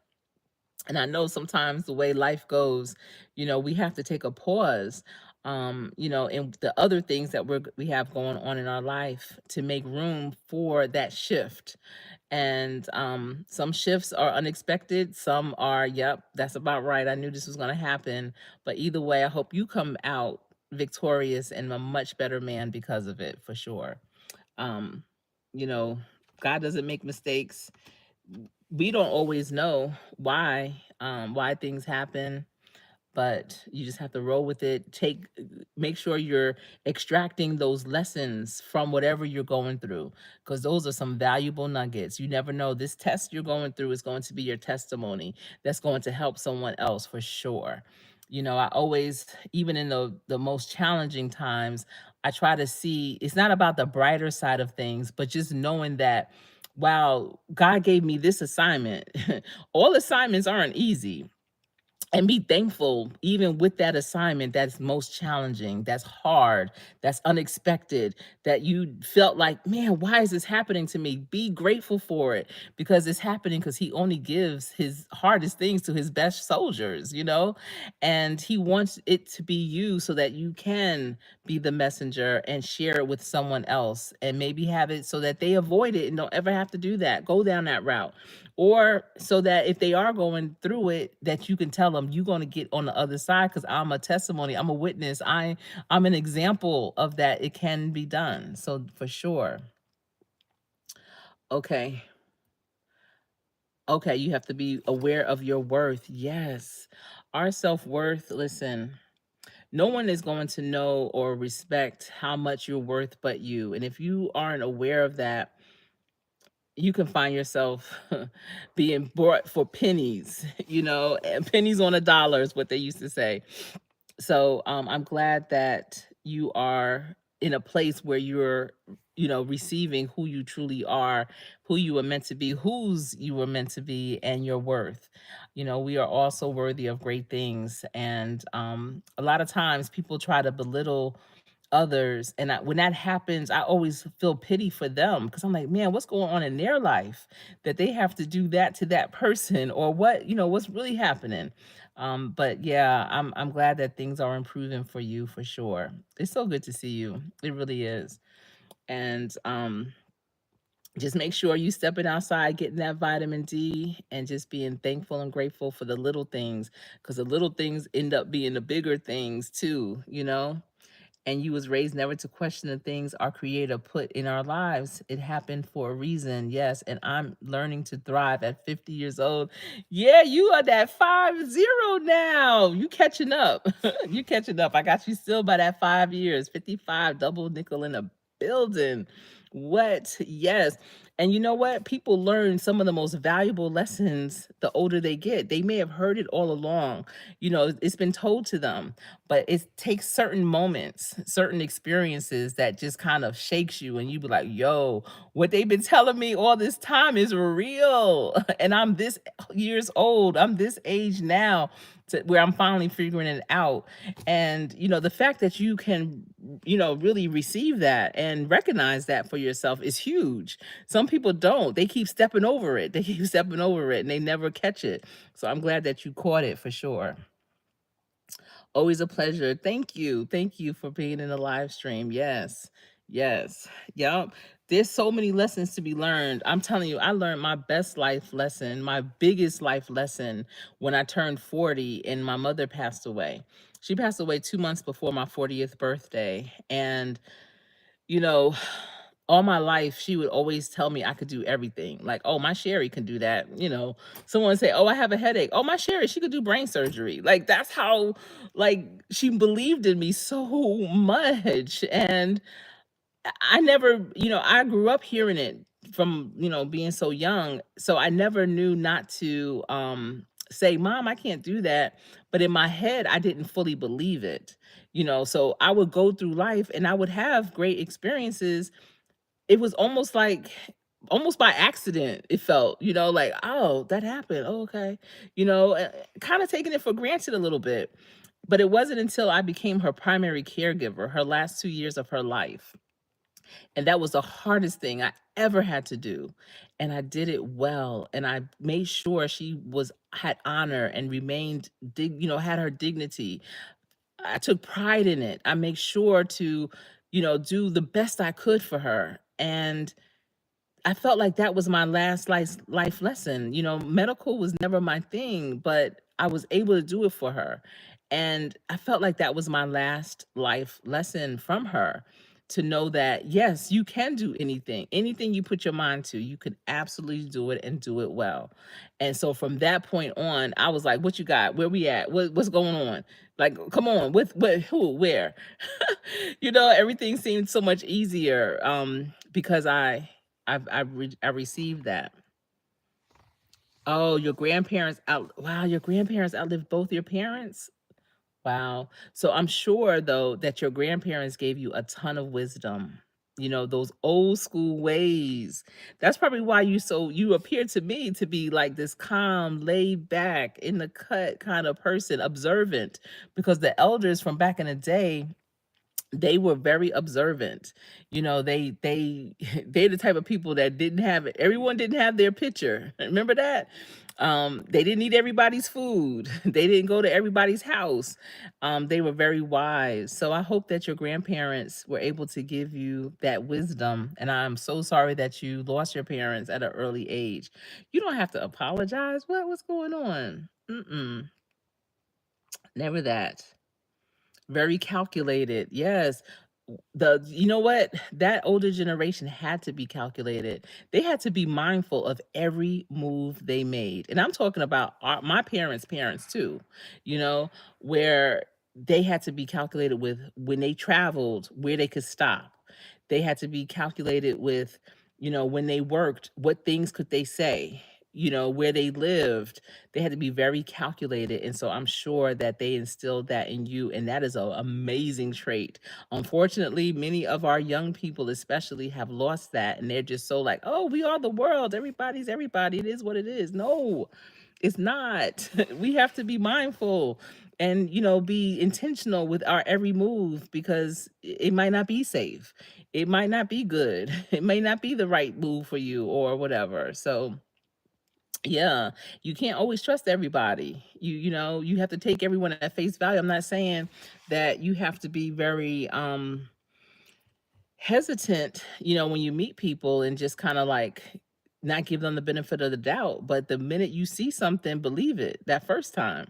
And I know sometimes the way life goes, we have to take a pause, and the other things that we have going on in our life to make room for that shift. And some shifts are unexpected, some are, yep, that's about right. I knew this was going to happen. But either way, I hope you come out victorious and a much better man because of it, for sure. Um, you know, God doesn't make mistakes. We don't always know why things happen, but you just have to roll with it. Make sure you're extracting those lessons from whatever you're going through, because those are some valuable nuggets. You never know, this test you're going through is going to be your testimony that's going to help someone else for sure. I always, even in the most challenging times, I try to see it's not about the brighter side of things, but just knowing that, wow, God gave me this assignment. All assignments aren't easy, and be thankful even with that assignment that's most challenging, that's hard, that's unexpected, that you felt like, man, why is this happening to me? Be grateful for it, because it's happening because he only gives his hardest things to his best soldiers. And he wants it to be you so that you can be the messenger and share it with someone else, and maybe have it so that they avoid it and don't ever have to do that, go down that route. Or so that if they are going through it, that you can tell them you're going to get on the other side, because I'm a testimony, I'm a witness, I'm an example of that it can be done. So for sure. Okay. Okay, you have to be aware of your worth. Yes. Our self-worth, listen, no one is going to know or respect how much you're worth but you. And if you aren't aware of that, you can find yourself being bought for pennies, and pennies on a dollar is what they used to say. So I'm glad that you are in a place where you're, receiving who you truly are, who you were meant to be, whose you were meant to be, and your worth. We are also worthy of great things. And a lot of times people try to belittle others. And when that happens, I always feel pity for them because I'm like, man, what's going on in their life that they have to do that to that person, or what, what's really happening. But yeah, I'm glad that things are improving for you for sure. It's so good to see you. It really is. And just make sure you stepping outside, getting that vitamin D, and just being thankful and grateful for the little things, because the little things end up being the bigger things too, and you was raised never to question the things our creator put in our lives. It happened for a reason. Yes, and I'm learning to thrive at 50 years old. Yeah, you are that 50 now. You catching up. You catching up. I got you still by that 5 years. 55 double nickel in a building. What? Yes. And you know what? People learn some of the most valuable lessons the older they get. They may have heard it all along. It's been told to them, but it takes certain moments, certain experiences that just kind of shakes you, and you be like, yo, what they've been telling me all this time is real. And I'm this years old. I'm this age now, where I'm finally figuring it out. And the fact that you can, really receive that and recognize that for yourself is huge. Some people don't. They keep stepping over it. They keep stepping over it and they never catch it. So I'm glad that you caught it for sure. Always a pleasure. Thank you. Thank you for being in the live stream. Yes. Yes. Yep. There's so many lessons to be learned. I'm telling you, I learned my best life lesson, my biggest life lesson when I turned 40 and my mother passed away. She passed away 2 months before my 40th birthday. And you know, all my life, she would always tell me I could do everything. Like, oh, my Sherri can do that. Someone say, oh, I have a headache. Oh, my Sherri, she could do brain surgery. Like, that's how, like, she believed in me so much. And I never, I grew up hearing it from, being so young. So I never knew not to say, Mom, I can't do that. But in my head, I didn't fully believe it. So I would go through life and I would have great experiences. It was almost by accident, it felt, like, oh, that happened. Oh, okay. Kind of taking it for granted a little bit. But it wasn't until I became her primary caregiver, her last 2 years of her life, and that was the hardest thing I ever had to do. And I did it well. And I made sure she had honor and remained had her dignity. I took pride in it. I make sure to, do the best I could for her. And I felt like that was my last life lesson. Medical was never my thing, but I was able to do it for her. And I felt like that was my last life lesson from her, to know that, yes, you can do anything. Anything you put your mind to, you can absolutely do it and do it well. And so from that point on, I was like, what you got? Where we at? What's going on? Like, come on, with who, where? Everything seemed so much easier because I received that. Oh, your grandparents wow, your grandparents outlived both your parents? Wow. So I'm sure though that your grandparents gave you a ton of wisdom. Those old school ways. That's probably why you appear to me to be like this calm, laid back, in the cut kind of person, observant, because the elders from back in the day, they were very observant. They they're the type of people that didn't have it. Everyone didn't have their picture. Remember that? They didn't eat everybody's food. They didn't go to everybody's house. They were very wise. So I hope that your grandparents were able to give you that wisdom. And I'm so sorry that you lost your parents at an early age. You don't have to apologize. What's going on? Mm-mm. Never that. Very calculated. Yes. You know what? That older generation had to be calculated. They had to be mindful of every move they made. And I'm talking about my parents too, you know, where they had to be calculated with when they traveled, where they could stop. They had to be calculated with, when they worked, what things could they say, where they lived. They had to be very calculated. And so I'm sure that they instilled that in you. And that is an amazing trait. Unfortunately, many of our young people, especially, have lost that. And they're just so like, oh, we are the world. Everybody's everybody. It is what it is. No, it's not. We have to be mindful and be intentional with our every move, because it might not be safe. It might not be good. It may not be the right move for you or whatever. So, yeah, you can't always trust everybody. You have to take everyone at face value. I'm not saying that you have to be very hesitant, when you meet people, and just kind of like not give them the benefit of the doubt. But the minute you see something, believe it that first time,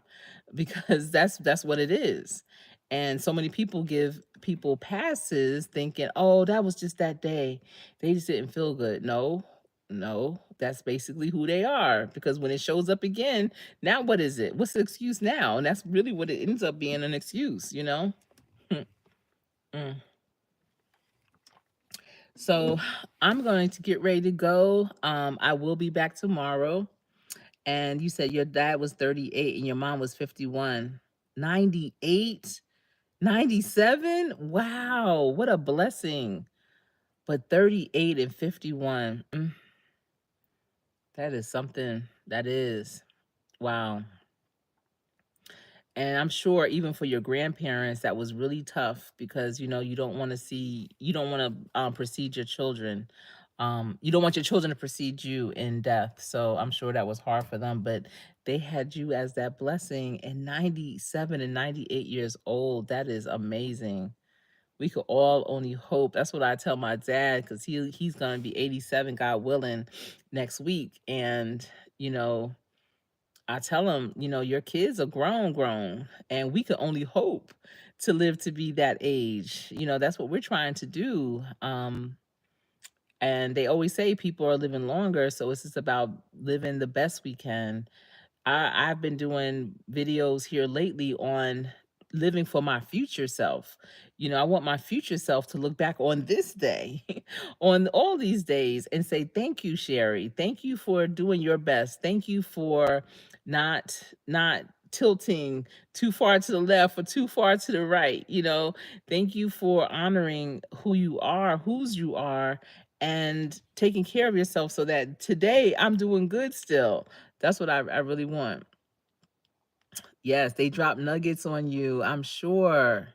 because that's what it is. And so many people give people passes thinking, oh, that was just that day. They just didn't feel good. No, no, that's basically who they are. Because when it shows up again, now what is it? What's the excuse now? And that's really what it ends up being, an excuse. Mm. So I'm going to get ready to go. I will be back tomorrow. And you said your dad was 38 and your mom was 51. 98, 97. Wow, what a blessing. But 38 and 51, that is something. That is. Wow. And I'm sure even for your grandparents, that was really tough, because you don't want to precede your children. You don't want your children to precede you in death. So I'm sure that was hard for them, but they had you as that blessing. And 97 and 98 years old, that is amazing. We could all only hope. That's what I tell my dad, because he's gonna be 87, God willing, next week. And you know, I tell them, your kids are grown, and we can only hope to live to be that age. That's what we're trying to do. And they always say people are living longer, so it's just about living the best we can. I've been doing videos here lately on living for my future self. I want my future self to look back on this day, on all these days, and say, thank you, Sherry. Thank you for doing your best. Thank you for not tilting too far to the left or too far to the right. Thank you for honoring who you are, whose you are, and taking care of yourself, so that today I'm doing good still. That's what I really want. Yes, they drop nuggets on you, I'm sure.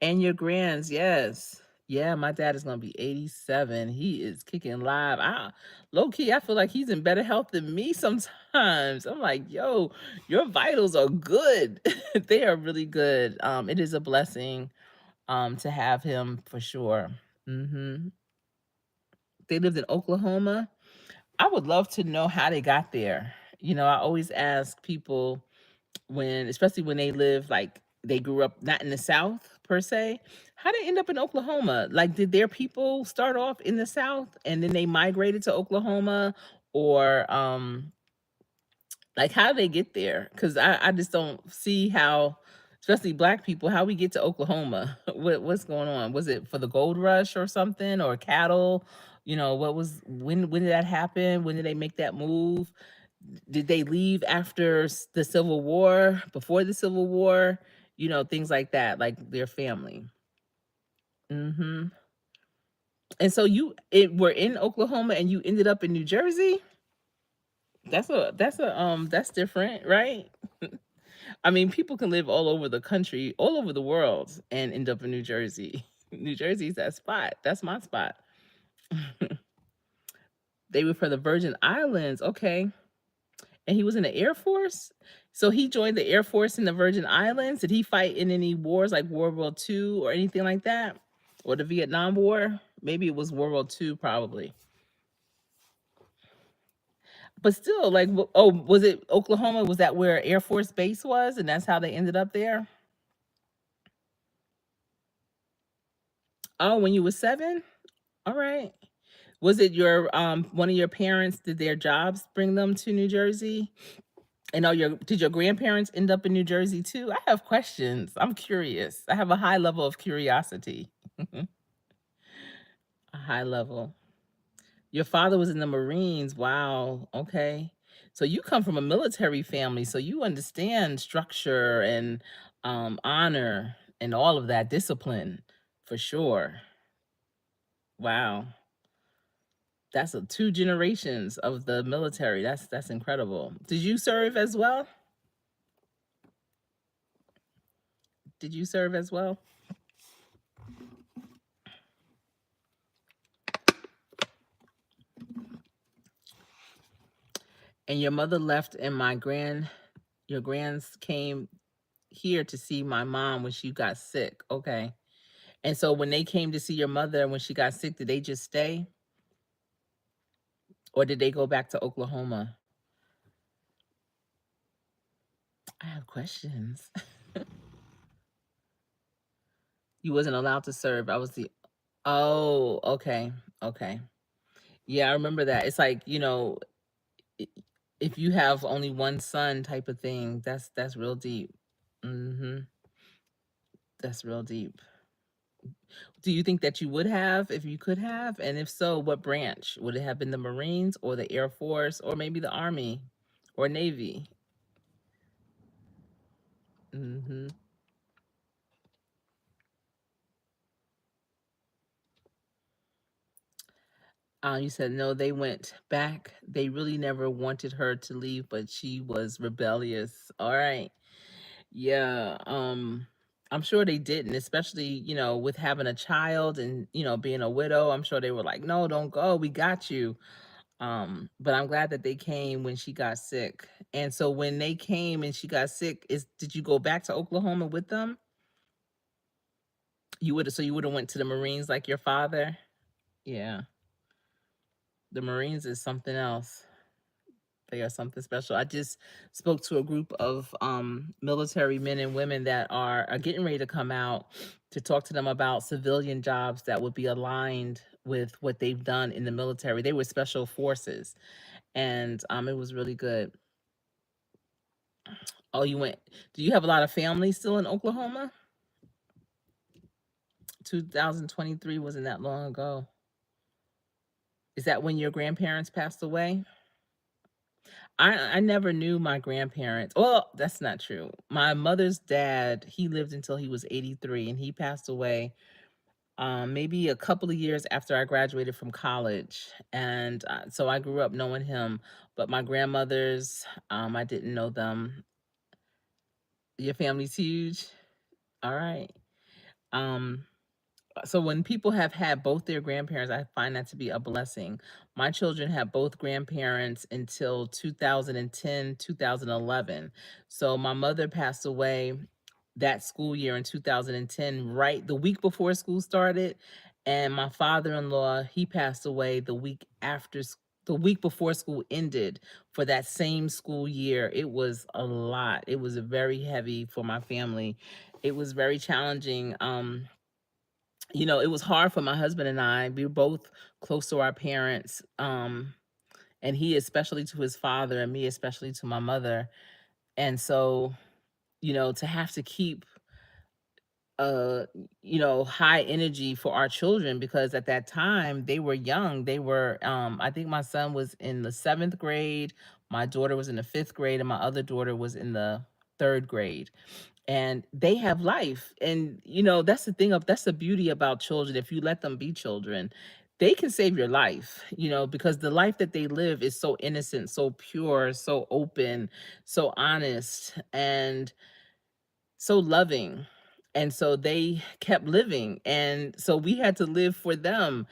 And your grands, yes. Yeah, my dad is gonna be 87. He is kicking live. Low key, I feel like he's in better health than me sometimes. I'm like, yo, your vitals are good. They are really good. It is a blessing to have him for sure. hmm They lived in Oklahoma. I would love to know how they got there. I always ask people, especially when they live, like, they grew up not in the South per se, how they end up in Oklahoma? Like, did their people start off in the South and then they migrated to Oklahoma, or like, how did they get there? Because I just don't see how, especially Black people, how we get to Oklahoma. What's going on? Was it for the gold rush or something, or cattle? What was when did that happen? When did they make that move? Did they leave after the Civil War, before the Civil War? Things like that, like their family. hmm And so were in Oklahoma and you ended up in New Jersey? That's different, right? I mean, people can live all over the country, all over the world, and end up in New Jersey. New Jersey's that spot. That's my spot. They were from the Virgin Islands. Okay. And he was in the Air Force? So he joined the Air Force in the Virgin Islands? Did he fight in any wars like World War II or anything like that? Or the Vietnam War? Maybe it was World War II, probably. But still, like, oh, was it Oklahoma? Was that where Air Force Base was? And that's how they ended up there? Oh, when you were 7? All right. Was it one of your parents, did their jobs bring them to New Jersey? And did your grandparents end up in New Jersey too? I have questions. I'm curious. I have a high level of curiosity. A high level. Your father was in the Marines. Wow. Okay. So you come from a military family, so you understand structure and honor and all of that discipline for sure. Wow. That's 2 generations of the military. That's incredible. Did you serve as well? Did you serve as well? And your mother left, and your grands came here to see my mom when she got sick. Okay. And so when they came to see your mother when she got sick, did they just stay or did they go back to Oklahoma? I have questions. You wasn't allowed to serve. I was the Oh, okay. Okay. Yeah, I remember that. It's like, i- if you have only one son type of thing, that's real deep. Mhm. That's real deep. Do you think that you would have if you could have? And if so, what branch? Would it have been the Marines or the Air Force or maybe the Army or Navy? Mhm. You said no, they went back. They really never wanted her to leave, but she was rebellious. All right. Yeah. I'm sure they didn't, especially, with having a child and, being a widow. I'm sure they were like, no, don't go. We got you. But I'm glad that they came when she got sick. And so when they came and she got sick, did you go back to Oklahoma with them? You would have went to the Marines like your father? Yeah. The Marines is something else. They are something special. I just spoke to a group of military men and women that are getting ready to come out to talk to them about civilian jobs that would be aligned with what they've done in the military. They were special forces, and it was really good. Oh, you went. Do you have a lot of family still in Oklahoma? 2023 wasn't that long ago. Is that when your grandparents passed away? I never knew my grandparents. Well, that's not true. My mother's dad, he lived until he was 83 and he passed away maybe a couple of years after I graduated from college. And so I grew up knowing him, but my grandmothers, I didn't know them. Your family's huge. All right. Um so when people have had both their grandparents, I find that to be a blessing. My children had both grandparents until 2010, 2011. So my mother passed away that school year in 2010, right the week before school started, and my father-in-law, he passed away the week before school ended for that same school year. It was a lot. It was very heavy for my family. It was very challenging. It was hard for my husband and I. We were both close to our parents, and he especially to his father, and me especially to my mother. And so, to have to keep uh high energy for our children because at that time they were young. They were I think my son was in the 7th grade, my daughter was in the 5th grade, and my other daughter was in the 3rd grade, and they have life. And that's the beauty about children. If you let them be children, they can save your life, because the life that they live is so innocent, so pure, so open, so honest, and so loving. And so they kept living, and so we had to live for them.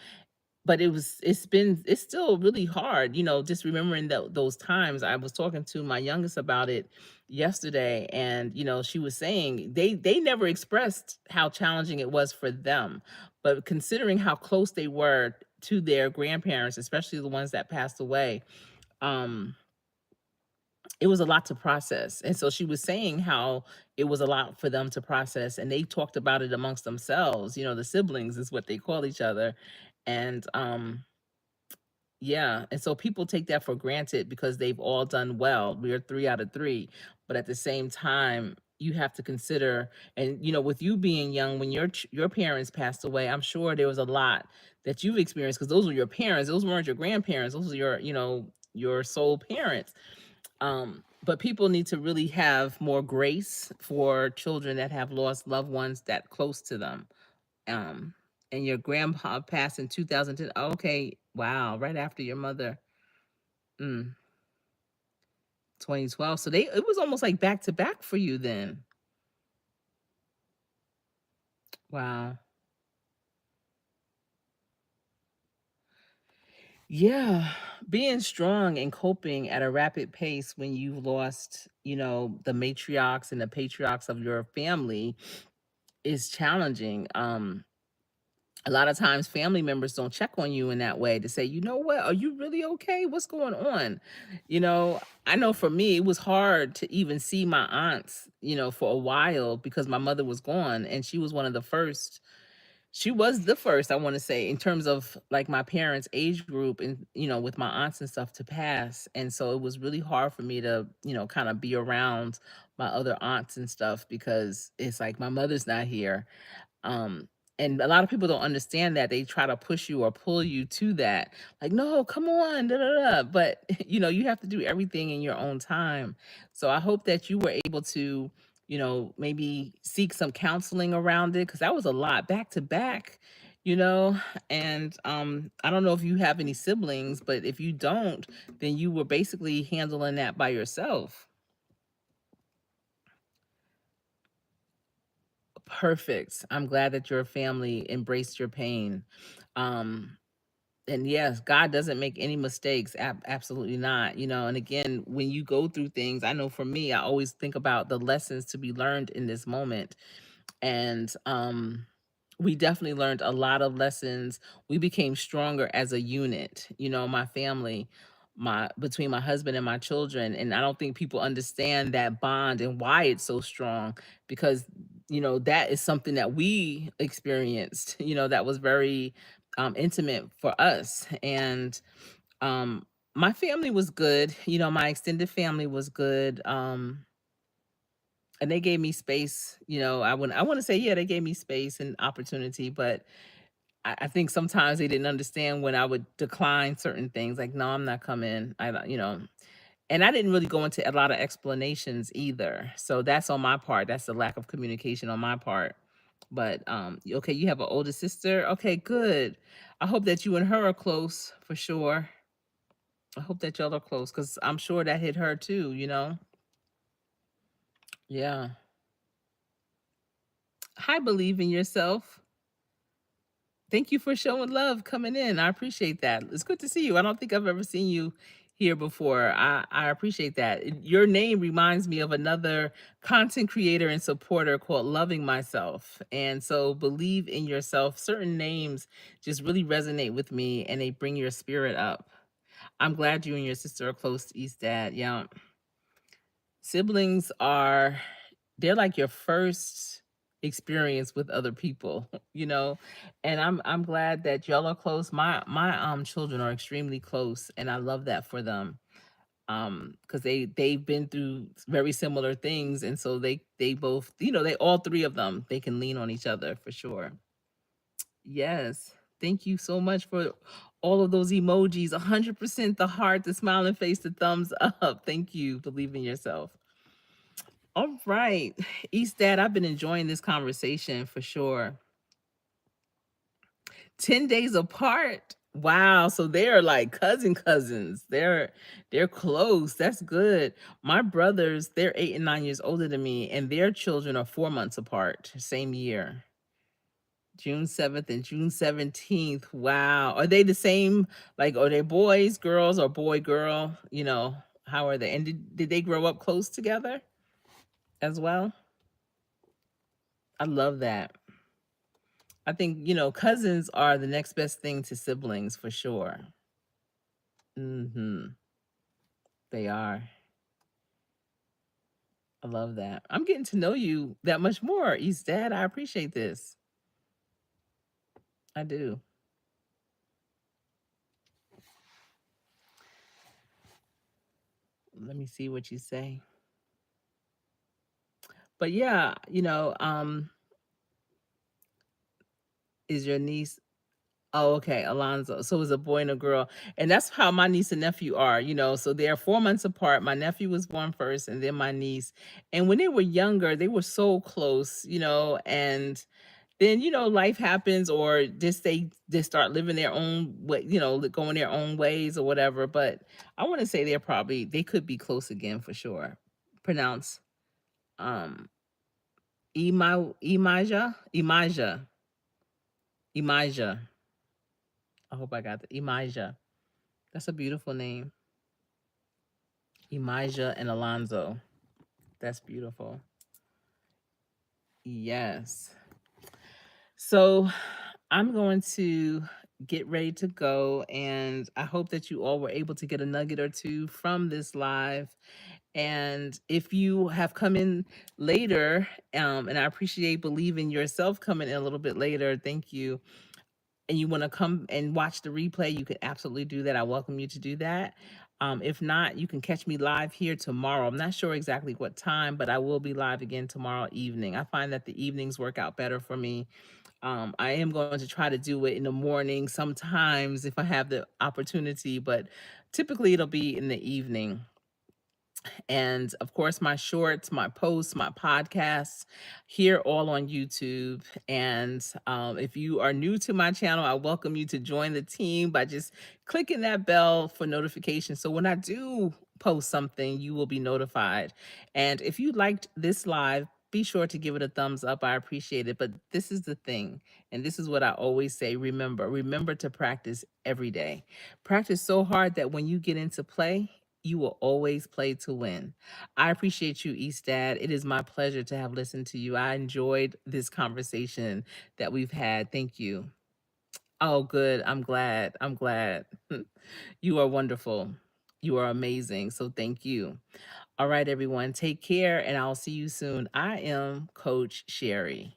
But it's still really hard, just remembering those times. I was talking to my youngest about it yesterday, and she was saying they never expressed how challenging it was for them, but considering how close they were to their grandparents, especially the ones that passed away, um it was a lot to process. And so she was saying how it was a lot for them to process, and they talked about it amongst themselves. The siblings is what they call each other. And yeah, and so people take that for granted because they've all done well. We are 3 out of 3. But at the same time, you have to consider, and with you being young when your parents passed away, I'm sure there was a lot that you've experienced because those were your parents. Those weren't your grandparents. Those were your sole parents. But people need to really have more grace for children that have lost loved ones that close to them. Um, and your grandpa passed in 2010. Okay, wow, right after your mother. Mm, 2012. So it was almost like back to back for you then. Wow. Yeah, being strong and coping at a rapid pace when you've lost, the matriarchs and the patriarchs of your family is challenging. A lot of times family members don't check on you in that way to say, you know what, are you really okay? What's going on? I know for me, it was hard to even see my aunts, for a while because my mother was gone and she was one of the first. She was the first, I want to say, in terms of like my parents' age group and, with my aunts and stuff to pass. And so it was really hard for me to, kind of be around my other aunts and stuff because it's like my mother's not here. um and a lot of people don't understand that. They try to push you or pull you to that, like, no, come on, da, da, da. But you have to do everything in your own time. So I hope that you were able to, maybe seek some counseling around it, because that was a lot back to back, you know and I don't know if you have any siblings, but if you don't, then you were basically handling that by yourself. Perfect. I'm glad that your family embraced your pain. Um, and yes, God doesn't make any mistakes. Absolutely not. And again, when you go through things, I know for me, I always think about the lessons to be learned in this moment. And we definitely learned a lot of lessons. We became stronger as a unit, my family, my between my husband and my children. And I don't think people understand that bond and why it's so strong, because that is something that we experienced, that was very intimate for us. And my family was good, my extended family was good. And they gave me space. I want to say, yeah, they gave me space and opportunity, but I think sometimes they didn't understand when I would decline certain things, like, no, I'm not coming. I don't, and I didn't really go into a lot of explanations either. So that's on my part. That's the lack of communication on my part. But okay, you have an older sister. Okay, good. I hope that you and her are close for sure. I hope that y'all are close, because I'm sure that hit her too. Yeah. Hi, believe in yourself. Thank you for showing love coming in. I appreciate that. It's good to see you. I don't think I've ever seen you here before. I appreciate that. Your name reminds me of another content creator and supporter called Loving Myself. And so believe in yourself. Certain names just really resonate with me and they bring your spirit up. I'm glad you and your sister are close to East Dad. Yeah. Siblings are, they're like your first experience with other people, you know? And I'm glad that y'all are close. My children are extremely close and I love that for them. Because they've been through very similar things, and so they both, they all three of them, they can lean on each other for sure. Yes. Thank you so much for all of those emojis. 100% the heart, the smiling face, the thumbs up. Thank you. Believe in yourself. All right. East Dad, I've been enjoying this conversation for sure. 10 days apart. Wow. So they're like cousins. They're close. That's good. My brothers, they're 8 and 9 years older than me, and their children are 4 months apart, same year. June 7th and June 17th. Wow. Are they the same? Like, are they boys, girls, or boy, girl? How are they? And did they grow up close together as well? I love that. I think, cousins are the next best thing to siblings for sure. Mhm. They are. I love that. I'm getting to know you that much more, East Dad. I appreciate this. I do. Let me see what you say. But yeah, is your niece. Oh, okay, Alonzo. So it was a boy and a girl. And that's how my niece and nephew are, So they're 4 months apart. My nephew was born first and then my niece. And when they were younger, they were so close, and then, life happens, or just they start living their own way, going their own ways or whatever. But I want to say they could be close again for sure. Pronounce um Emijah. I hope I got the Emijah. That's a beautiful name. Emijah and Alonzo. That's beautiful. Yes. So I'm going to get ready to go. And I hope that you all were able to get a nugget or two from this live. And if you have come in later, and I appreciate believing yourself coming in a little bit later, thank you. And you want to come and watch the replay, you can absolutely do that. I welcome you to do that. If not, you can catch me live here tomorrow. I'm not sure exactly what time, but I will be live again tomorrow evening. I find that the evenings work out better for me. I am going to try to do it in the morning sometimes if I have the opportunity, but typically it'll be in the evening. And of course, my shorts, my posts, my podcasts here all on YouTube. And if you are new to my channel, I welcome you to join the team by just clicking that bell for notifications. So when I do post something, you will be notified. And if you liked this live, be sure to give it a thumbs up. I appreciate it. But this is the thing, and this is what I always say: remember to practice every day. Practice so hard that when you get into play, you will always play to win. I appreciate you, Eastad. It is my pleasure to have listened to you. I enjoyed this conversation that we've had. Thank you. Oh, good. I'm glad. I'm glad. You are wonderful. You are amazing. So thank you. All right, everyone. Take care, and I'll see you soon. I am Coach Sherri.